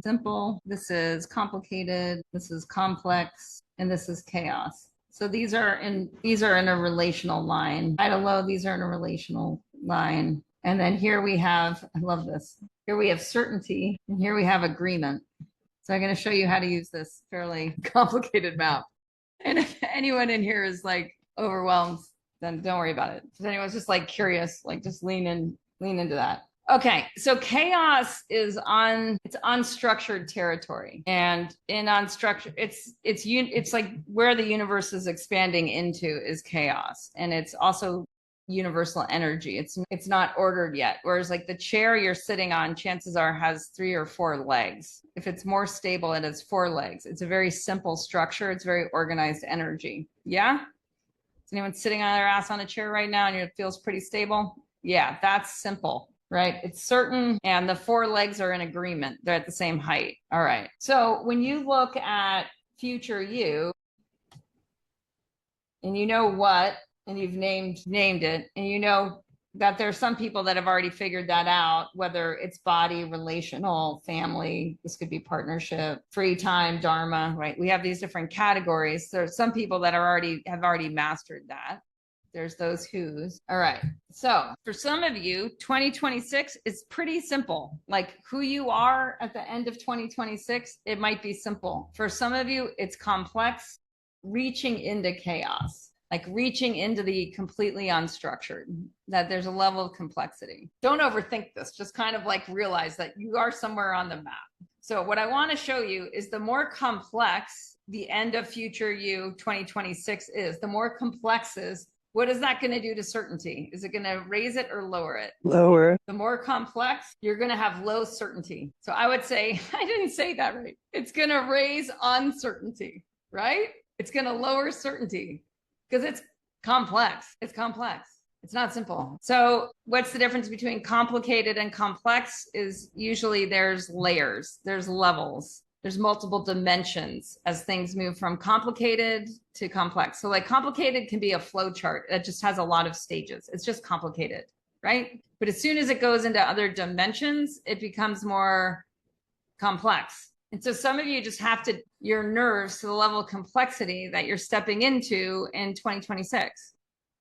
simple. This is complicated. This is complex. And this is chaos. So these are in a relational line. High to low, these are in a relational line. And then here we have, I love this. Here we have certainty, and here we have agreement. So I'm going to show you how to use this fairly complicated map. And if anyone in here is like overwhelmed, then don't worry about it. If anyone's just like curious, like just lean into that. Okay, so chaos is it's unstructured territory, and in unstructured, it's like where the universe is expanding into is chaos, and it's also universal energy. It's not ordered yet. Whereas like the chair you're sitting on, chances are has 3 or 4 legs. If it's more stable, it has 4 legs. It's a very simple structure. It's very organized energy. Yeah. Is anyone sitting on their ass on a chair right now and it feels pretty stable? Yeah, that's simple, right? It's certain, and the four legs are in agreement. They're at the same height. All right. So when you look at future you, and you know what, and you've named it, and you know that there's some people that have already figured that out, whether it's body, relational, family, this could be partnership, free time, dharma, right? We have these different categories. There's some people that have already mastered that. There's those who's. All right. So for some of you, 2026 is pretty simple. Like who you are at the end of 2026, it might be simple. For some of you, it's complex, reaching into chaos, like reaching into the completely unstructured, that there's a level of complexity. Don't overthink this. Just kind of like realize that you are somewhere on the map. So what I want to show you is the more complex the end of future you 2026 is, the more complex is, what is that going to do to certainty? Is it going to raise it or lower it? Lower. The more complex, you're going to have low certainty. So I would say, I didn't say that right. It's going to raise uncertainty, right? It's going to lower certainty because it's complex. It's complex. It's not simple. So what's the difference between complicated and complex is usually there's layers, there's levels. There's multiple dimensions as things move from complicated to complex. So like complicated can be a flow chart that just has a lot of stages. It's just complicated, right? But as soon as it goes into other dimensions, it becomes more complex. And so some of you just have to, your nerves to the level of complexity that you're stepping into in 2026,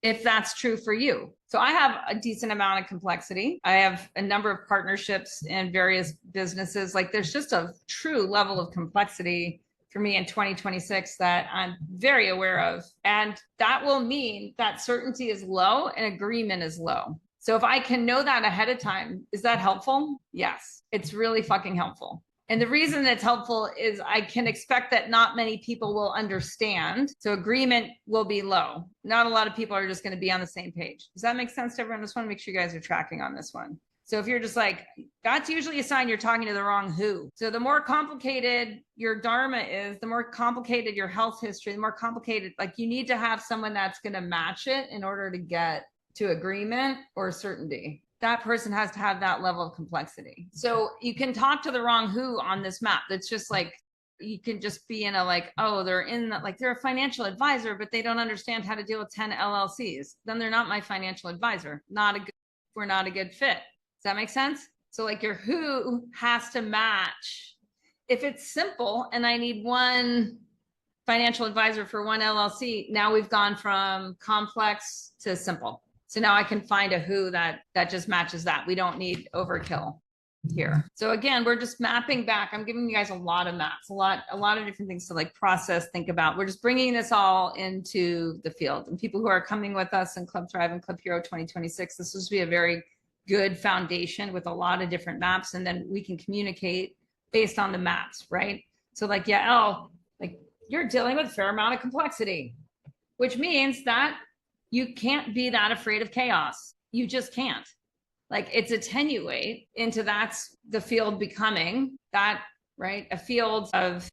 if that's true for you. So I have a decent amount of complexity. I have a number of partnerships in various businesses. Like there's just a true level of complexity for me in 2026 that I'm very aware of. And that will mean that certainty is low and agreement is low. So if I can know that ahead of time, is that helpful? Yes, it's really fucking helpful. And the reason it's helpful is I can expect that not many people will understand. So agreement will be low. Not a lot of people are just going to be on the same page. Does that make sense to everyone? I just want to make sure you guys are tracking on this one. So if you're just like, that's usually a sign you're talking to the wrong who. So the more complicated your dharma is, the more complicated your health history, the more complicated, like you need to have someone that's going to match it in order to get to agreement or certainty. That person has to have that level of complexity. So you can talk to the wrong who on this map. That's just like, you can just be in a like, oh, they're in the, like they're a financial advisor, but they don't understand how to deal with 10 LLCs. Then they're not my financial advisor. We're not a good fit. Does that make sense? So like your who has to match. If it's simple and I need one financial advisor for one LLC, now we've gone from complex to simple. So now I can find a who that just matches that. We don't need overkill here. So again, we're just mapping back. I'm giving you guys a lot of maps, a lot of different things to like process, think about. We're just bringing this all into the field. And people who are coming with us in Club Thrive and Club Hero 2026, this will be a very good foundation with a lot of different maps. And then we can communicate based on the maps, right? So like, yeah, like you're dealing with a fair amount of complexity, which means that you can't be that afraid of chaos. You just can't. Like it's attenuate into that's the field becoming that, right? A field of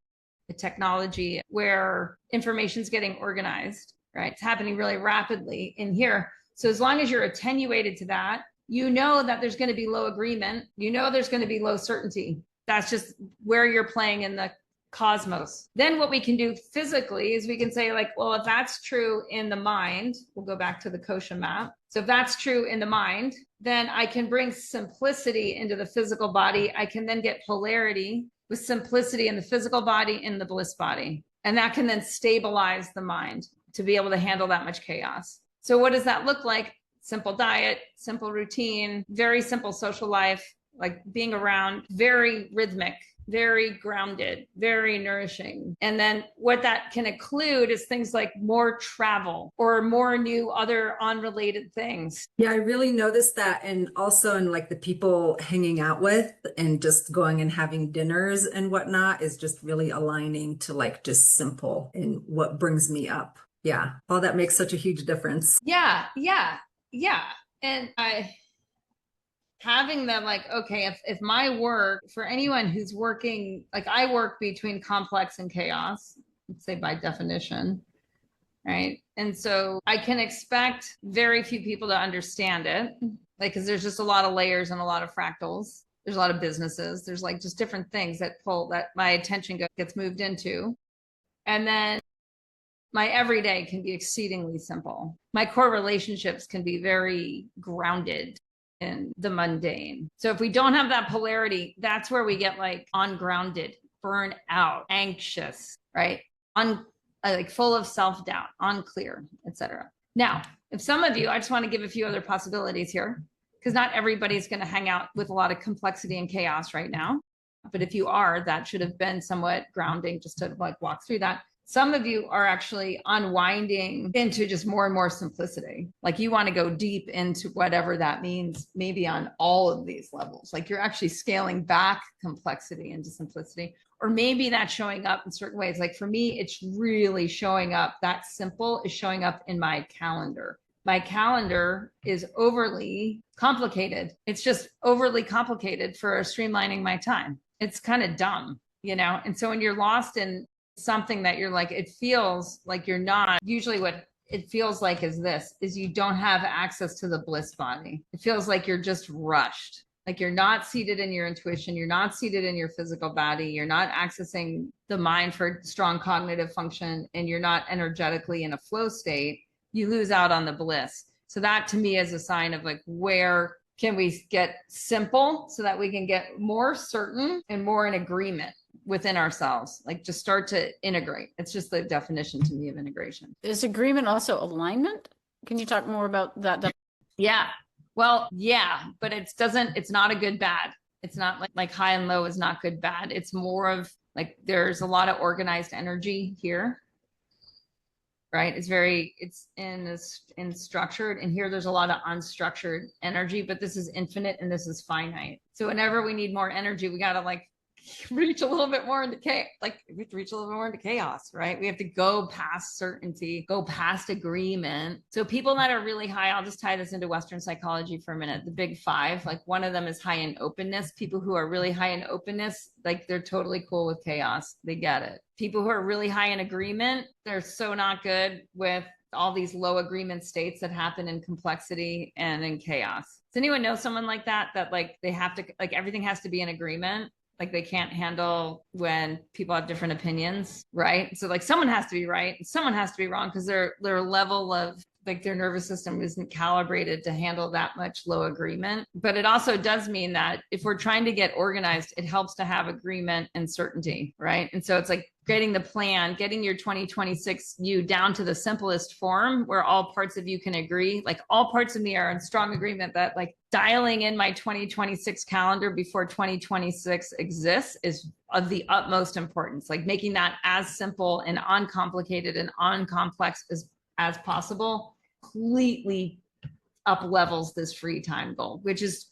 the technology where information's getting organized, right? It's happening really rapidly in here. So as long as you're attenuated to that, you know that there's going to be low agreement. You know there's going to be low certainty. That's just where you're playing in the cosmos. Then what we can do physically is we can say like, well, if that's true in the mind, we'll go back to the kosha map. So if that's true in the mind, then I can bring simplicity into the physical body. I can then get polarity with simplicity in the physical body, in the bliss body. And that can then stabilize the mind to be able to handle that much chaos. So what does that look like? Simple diet, simple routine, very simple social life, like being around, very rhythmic, very grounded, very nourishing. And then what that can include is things like more travel or more new other unrelated things. Yeah, I really noticed that. And also in like the people hanging out with and just going and having dinners and whatnot is just really aligning to like just simple and what brings me up. Yeah. All that makes such a huge difference. Yeah. And having that like, okay, if my work, for anyone who's working, like I work between complex and chaos, let's say by definition, right? And so I can expect very few people to understand it, like, because there's just a lot of layers and a lot of fractals. There's a lot of businesses. There's like just different things that pull that my attention gets moved into. And then my everyday can be exceedingly simple. My core relationships can be very grounded in the mundane. So if we don't have that polarity, that's where we get like ungrounded, burn out, anxious, right? Like full of self-doubt, unclear, etc. Now, if some of you, I just want to give a few other possibilities here, because not everybody's going to hang out with a lot of complexity and chaos right now. But if you are, that should have been somewhat grounding just to like walk through that. Some of you are actually unwinding into just more and more simplicity. Like you want to go deep into whatever that means, maybe on all of these levels. Like you're actually scaling back complexity into simplicity, or maybe that's showing up in certain ways. Like for me, it's really showing up. That simple is showing up in my calendar. My calendar is overly complicated. It's just overly complicated for streamlining my time. It's kind of dumb, you know? And so when you're lost in something that you're like, it feels like you're not, usually what it feels like is you don't have access to the bliss body. It feels like you're just rushed. Like you're not seated in your intuition. You're not seated in your physical body. You're not accessing the mind for strong cognitive function, and you're not energetically in a flow state. You lose out on the bliss. So that to me is a sign of like, where can we get simple so that we can get more certain and more in agreement within ourselves? Like just start to integrate. It's just the definition to me of integration. Is agreement also alignment? Can you talk more about that? Yeah. Well, yeah, but it's not a good bad. It's not like high and low is not good bad. It's more of like, there's a lot of organized energy here, right? It's in structured, and here there's a lot of unstructured energy, but this is infinite and this is finite. So whenever we need more energy, we got to like reach a little bit more into chaos, right? We have to go past certainty, go past agreement. So people that are really high, I'll just tie this into Western psychology for a minute. The big five, like one of them is high in openness. People who are really high in openness, like they're totally cool with chaos. They get it. People who are really high in agreement, they're so not good with all these low agreement states that happen in complexity and in chaos. Does anyone know someone like that like they have to, like everything has to be in agreement? Like they can't handle when people have different opinions, right? So like someone has to be right and someone has to be wrong, because their level of like their nervous system isn't calibrated to handle that much low agreement. But it also does mean that if we're trying to get organized, it helps to have agreement and certainty, right? And so it's like creating the plan, getting your 2026 you down to the simplest form where all parts of you can agree. Like all parts of me are in strong agreement that like dialing in my 2026 calendar before 2026 exists is of the utmost importance. Like making that as simple and uncomplicated and uncomplex as possible completely up levels this free time goal, which is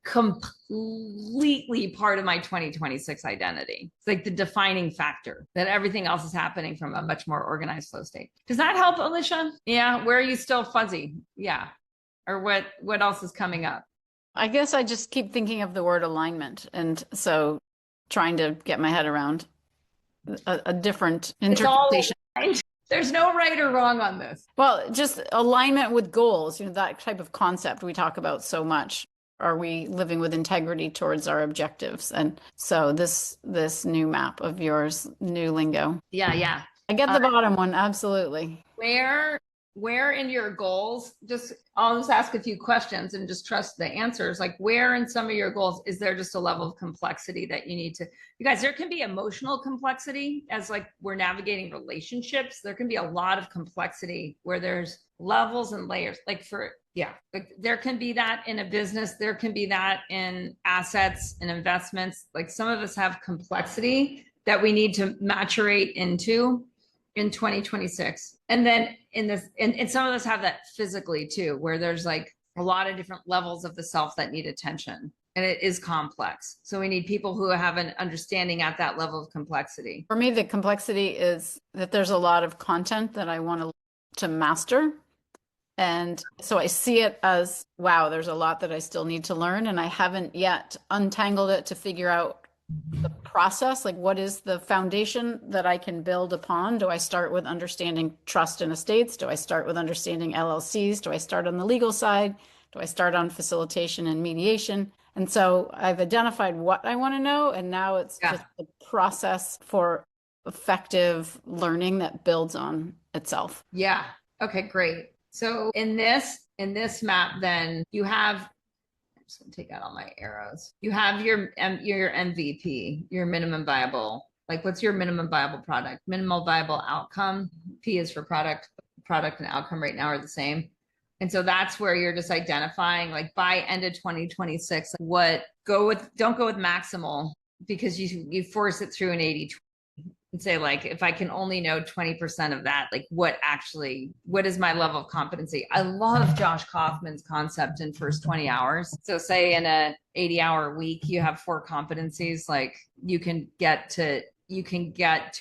completely part of my 2026 identity. It's like the defining factor that everything else is happening from a much more organized flow state. Does that help, Alicia? Yeah. Where are you still fuzzy? Yeah. Or what else is coming up? I guess I just keep thinking of the word alignment. And so trying to get my head around a different interpretation. There's no right or wrong on this. Well, just alignment with goals, that type of concept we talk about so much. Are we living with integrity towards our objectives? And so this new map of yours, new lingo. Yeah. I get the bottom one, absolutely. Where in your goals, I'll just ask a few questions and just trust the answers. Like where in some of your goals is there just a level of complexity that you need to, you guys, there can be emotional complexity as like we're navigating relationships. There can be a lot of complexity where there's levels and layers. Like there can be that in a business. There can be that in assets and investments. Like some of us have complexity that we need to maturate into in 2026. And then and some of us have that physically too, where there's like a lot of different levels of the self that need attention, and it is complex. So we need people who have an understanding at that level of complexity. For me, the complexity is that there's a lot of content that I want to master. And so I see it as, wow, there's a lot that I still need to learn, and I haven't yet untangled it to figure out the process? Like, what is the foundation that I can build upon? Do I start with understanding trust and estates? Do I start with understanding LLCs? Do I start on the legal side? Do I start on facilitation and mediation? And so I've identified what I want to know, and now it's just the process for effective learning that builds on itself. Yeah. Okay, great. So in this map, then you have, I'm just gonna take out all my arrows. You have your MVP, your minimum viable. Like, what's your minimum viable product? Minimal viable outcome. P is for product. Product and outcome right now are the same. And so that's where you're just identifying, like, by end of 2026, don't go with maximal, because you force it through an 80 and say, like, if I can only know 20% of that, like, what is my level of competency? I love Josh Kaufman's concept in first 20 hours. So say in a 80-hour week, you have 4 competencies, like, you can get to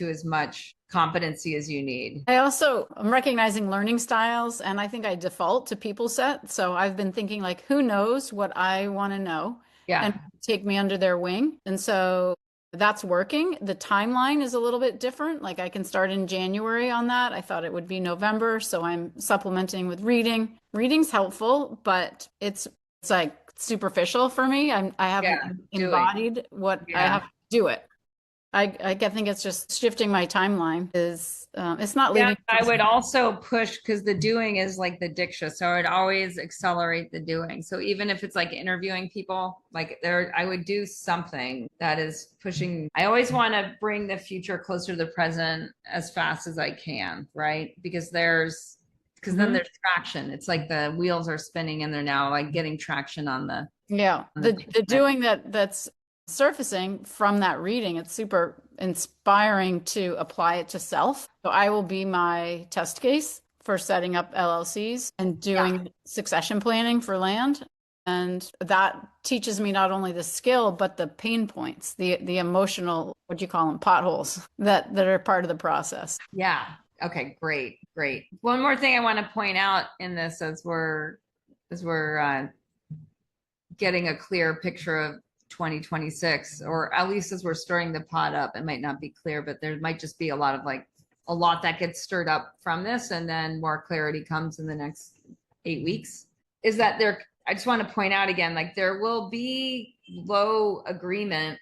as much competency as you need. I'm recognizing learning styles, and I think I default to people set. So I've been thinking, like, who knows what I want to know, and take me under their wing. And so that's working. The timeline is a little bit different. Like, I can start in January on that. I thought it would be November. So I'm supplementing with reading. Reading's helpful, but it's like superficial for me. I haven't embodied what I have to do it. I think it's just shifting my timeline. It's not leaving. I would also push, because the doing is like the diksha. So I would always accelerate the doing. So even if it's like interviewing people, like I would do something that is pushing. I always want to bring the future closer to the present as fast as I can, right? Because then there's traction. It's like the wheels are spinning and they're now like getting traction on the. Yeah. The doing that's surfacing from that reading, it's super inspiring to apply it to self. So I will be my test case for setting up LLCs and doing succession planning for land. And that teaches me not only the skill, but the pain points, the emotional, what do you call them, potholes that are part of the process. Yeah. Okay, great. One more thing I want to point out in this, as we're getting a clear picture of 2026, or at least as we're stirring the pot up, it might not be clear, but there might just be a lot that gets stirred up from this, and then more clarity comes in the next 8 weeks. Is that I just want to point out again, like, there will be low agreement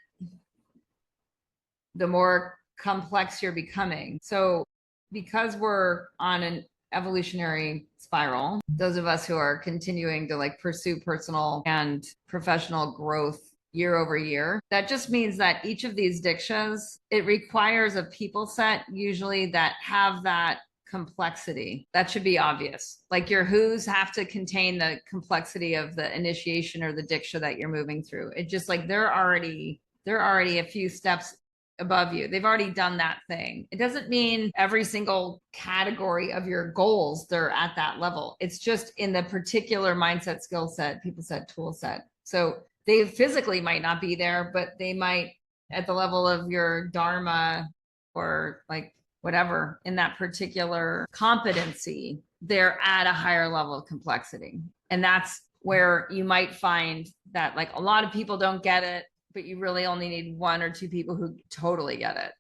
the more complex you're becoming. So because we're on an evolutionary spiral, those of us who are continuing to like pursue personal and professional growth year over year, that just means that each of these dikshas, it requires a people set usually that have that complexity. That should be obvious. Like, your who's have to contain the complexity of the initiation or the diksha that you're moving through. It just, like, they're already a few steps above you. They've already done that thing. It doesn't mean every single category of your goals, they're at that level. It's just in the particular mindset, skill set, people set, tool set. So they physically might not be there, but they might, at the level of your dharma or like whatever, in that particular competency, they're at a higher level of complexity. And that's where you might find that, like, a lot of people don't get it, but you really only need 1 or 2 people who totally get it.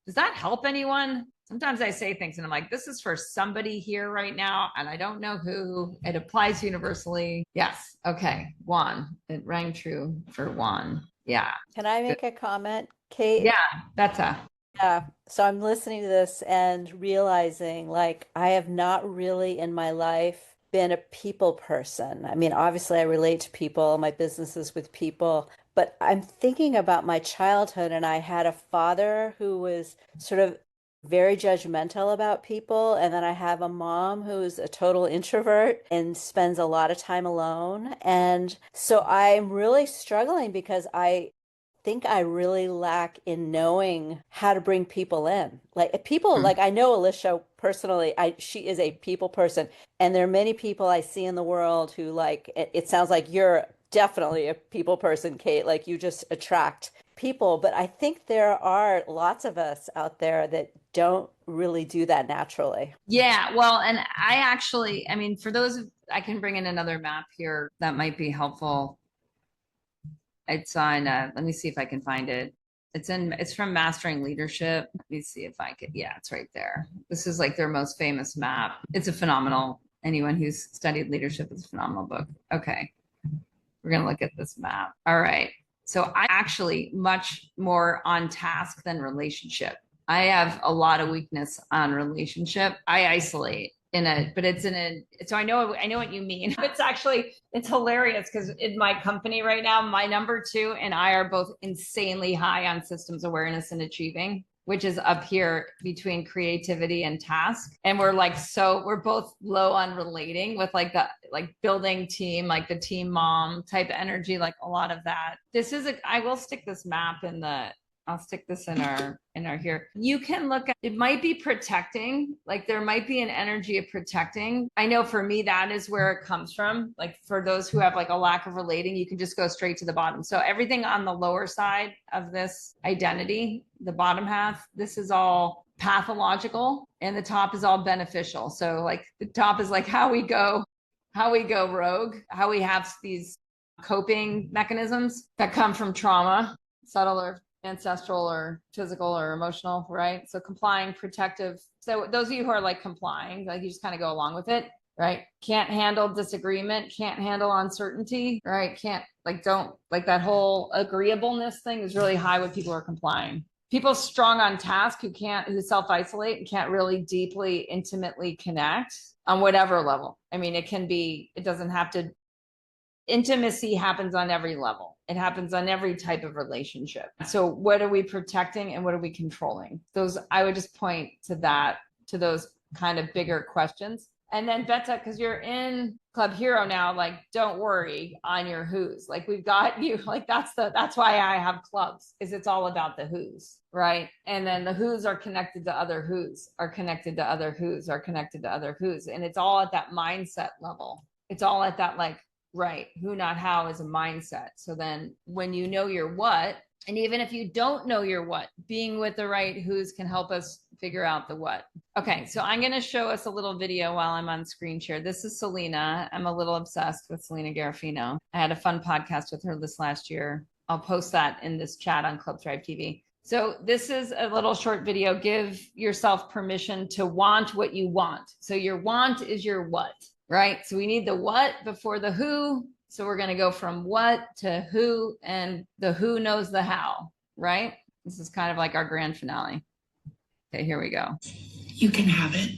Does that help anyone? Sometimes I say things and I'm like, this is for somebody here right now, and I don't know who. It applies universally. Yes. Okay. Juan. It rang true for Juan. Yeah. Can I make a comment, Kate? Yeah, that's Yeah. So I'm listening to this and realizing, like, I have not really in my life been a people person. I mean, obviously I relate to people, my business is with people, but I'm thinking about my childhood, and I had a father who was sort of very judgmental about people, and then I have a mom who's a total introvert and spends a lot of time alone. And so I'm really struggling because I think I really lack in knowing how to bring people in. Like, people, like, I know Alicia personally, she is a people person, and there are many people I see in the world who, like, it sounds like you're definitely a people person, Kate, like, you just attract people. But I think there are lots of us out there that don't really do that naturally. Yeah. Well, and I mean, for those, I can bring in another map here that might be helpful. It's on, let me see if I can find it. It's from Mastering Leadership. Let me see if I could. Yeah, it's right there. This is like their most famous map. It's a phenomenal. Anyone who's studied leadership, is a phenomenal book. Okay. We're going to look at this map. All right. So I actually much more on task than relationship. I have a lot of weakness on relationship. I isolate so I know what you mean. It's hilarious because in my company right now, my number 2 and I are both insanely high on systems awareness and achieving, which is up here between creativity and task. And we're both low on relating with like building team, like the team mom type energy, like a lot of that. I will stick this map I'll stick this in our here. You can look at, it might be protecting, like there might be an energy of protecting. I know for me, that is where it comes from. Like for those who have like a lack of relating, you can just go straight to the bottom. So everything on the lower side of this identity, the bottom half, this is all pathological and the top is all beneficial. So like the top is like how we go rogue, how we have these coping mechanisms that come from trauma, subtle or ancestral or physical or emotional, right? So complying, protective. So those of you who are like complying, like you just kind of go along with it, right? Can't handle disagreement, can't handle uncertainty, right? Don't that whole agreeableness thing is really high when people are complying. People strong on task who self-isolate and can't really deeply, intimately connect on whatever level. I mean, it doesn't have to. Intimacy happens on every level. It happens on every type of relationship. So what are we protecting and what are we controlling? I would just point to those kind of bigger questions. And then Beta, because you're in Club Hero now, like don't worry on your who's. Like we've got you, like that's why I have clubs, is it's all about the who's, right? And then the who's are connected to other who's, are connected to other who's, are connected to other who's. And it's all at that mindset level. It's all at that like, right, who, not how is a mindset. So then when you know your what, and even if you don't know your what, being with the right who's can help us figure out the what. Okay, so I'm going to show us a little video while I'm on screen share. This is Selena. I'm a little obsessed with Selena Garofino. I had a fun podcast with her this last year. I'll post that in this chat on Club Thrive TV. So this is a little short video. Give yourself permission to want what you want. So your want is your what. Right? So we need the what before the who. So we're going to go from what to who, and the who knows the how, right? This is kind of like our grand finale. Okay, here we go. You can have it.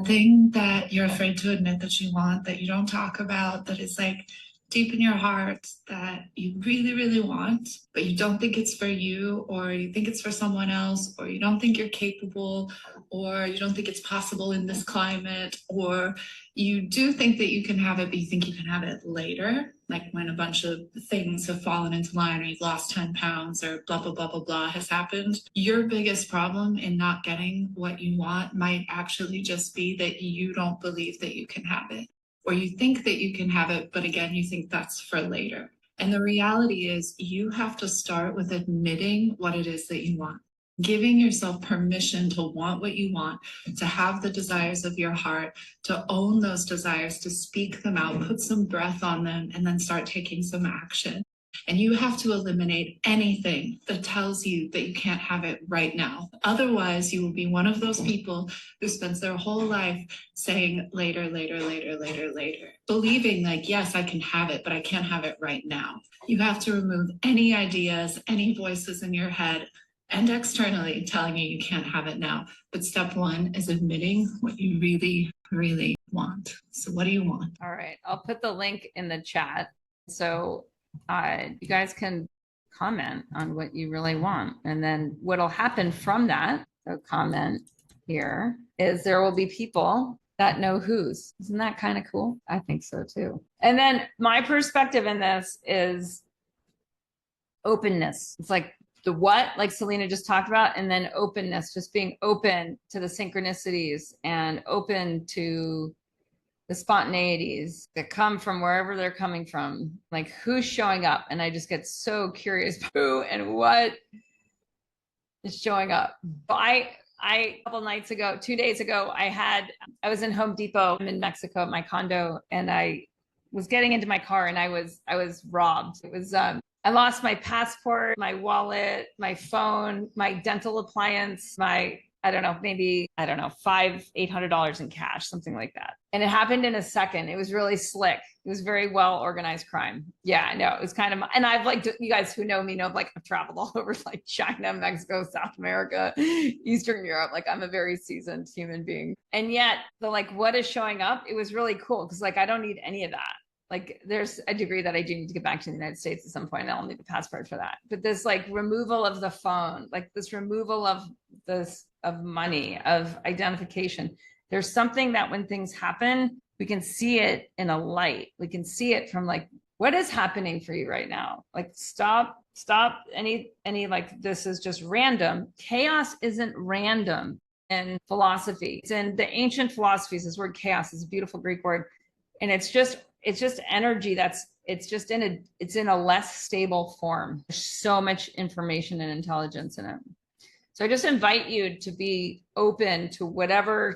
Thing that you're afraid to admit that you want, that you don't talk about, that is like deep in your heart that you really, really want, but you don't think it's for you, or you think it's for someone else, or you don't think you're capable, or you don't think it's possible in this climate, or you do think that you can have it, but you think you can have it later, like when a bunch of things have fallen into line, or you've lost 10 pounds, or blah, blah, blah, blah, blah has happened. Your biggest problem in not getting what you want might actually just be that you don't believe that you can have it. Or you think that you can have it, but again, you think that's for later. And the reality is you have to start with admitting what it is that you want, giving yourself permission to want what you want, to have the desires of your heart, to own those desires, to speak them out, put some breath on them, and then start taking some action. And you have to eliminate anything that tells you that you can't have it right now. Otherwise, you will be one of those people who spends their whole life saying later, later, later, later, later, believing like, yes, I can have it, but I can't have it right now. You have to remove any ideas, any voices in your head and externally telling you you can't have it now. But step one is admitting what you really, really want. So what do you want? All right, I'll put the link in the chat. So you guys can comment on what you really want. And then what'll happen from that, so comment here, is there will be people that know who's. Isn't that kind of cool? I think so too. And then my perspective in this is openness. It's like the what, like Selena just talked about, and then openness, just being open to the synchronicities and open to the spontaneities that come from wherever they're coming from, like who's showing up. And I just get so curious who and what is showing up. A couple nights ago, 2 days ago, I was in Home Depot. I'm in Mexico at my condo, and I was getting into my car and I was robbed. It was I lost my passport, my wallet, my phone, my dental appliance, my, I don't know, maybe, I don't know, $800 in cash, something like that. And it happened in a second. It was really slick. It was very well organized crime. Yeah, I know. It was kind of, and I've like, you guys who know me know, like I've traveled all over like China, Mexico, South America, Eastern Europe. Like I'm a very seasoned human being. And yet the like, what is showing up, it was really cool. Cause like, I don't need any of that. Like there's a degree that I do need to get back to the United States at some point. And I'll need a passport for that. But this like removal of the phone, like this removal of this, of money, of identification. There's something that when things happen, we can see it in a light. We can see it from like, what is happening for you right now? Like stop any like, this is just random. Chaos isn't random in philosophy. It's in the ancient philosophies. This word chaos is a beautiful Greek word. And it's just energy it's in a less stable form. There's so much information and intelligence in it. So I just invite you to be open to whatever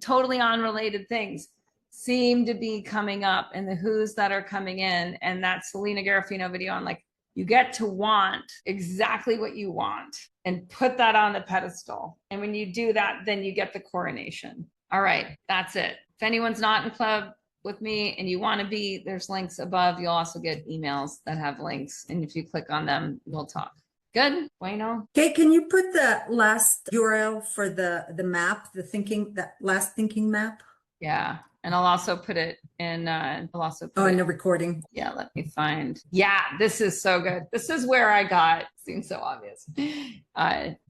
totally unrelated things seem to be coming up and the who's that are coming in. And that Selena Garofino video on like, you get to want exactly what you want and put that on the pedestal. And when you do that, then you get the coronation. All right, that's it. If anyone's not in club with me and you want to be, there's links above. You'll also get emails that have links. And if you click on them, we'll talk. Good, Bueno. Okay, can you put the last URL for the map, that last thinking map? Yeah, and I'll also put it in, in the recording. Yeah, let me find. Yeah, this is so good. This is where I got, seems so obvious.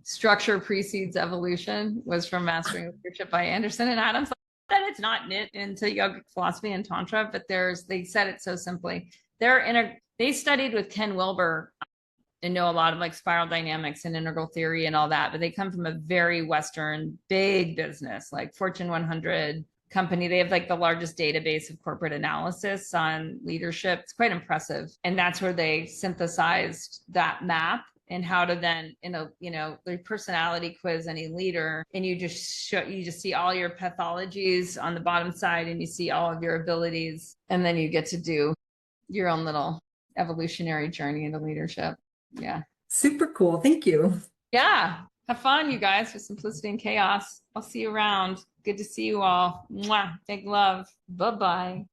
Structure precedes evolution was from Mastering Leadership by Anderson and Adams. That it's not knit into yogic philosophy and tantra, but they said it so simply. They studied with Ken Wilber and know a lot of like spiral dynamics and integral theory and all that, but they come from a very Western big business, like Fortune 100 company. They have like the largest database of corporate analysis on leadership. It's quite impressive. And that's where they synthesized that map and how to then, the personality quiz any leader, and you just see all your pathologies on the bottom side and you see all of your abilities. And then you get to do your own little evolutionary journey into leadership. Yeah. Super cool. Thank you. Yeah. Have fun, you guys, with Simplicity and Chaos. I'll see you around. Good to see you all. Mwah. Big love. Bye-bye.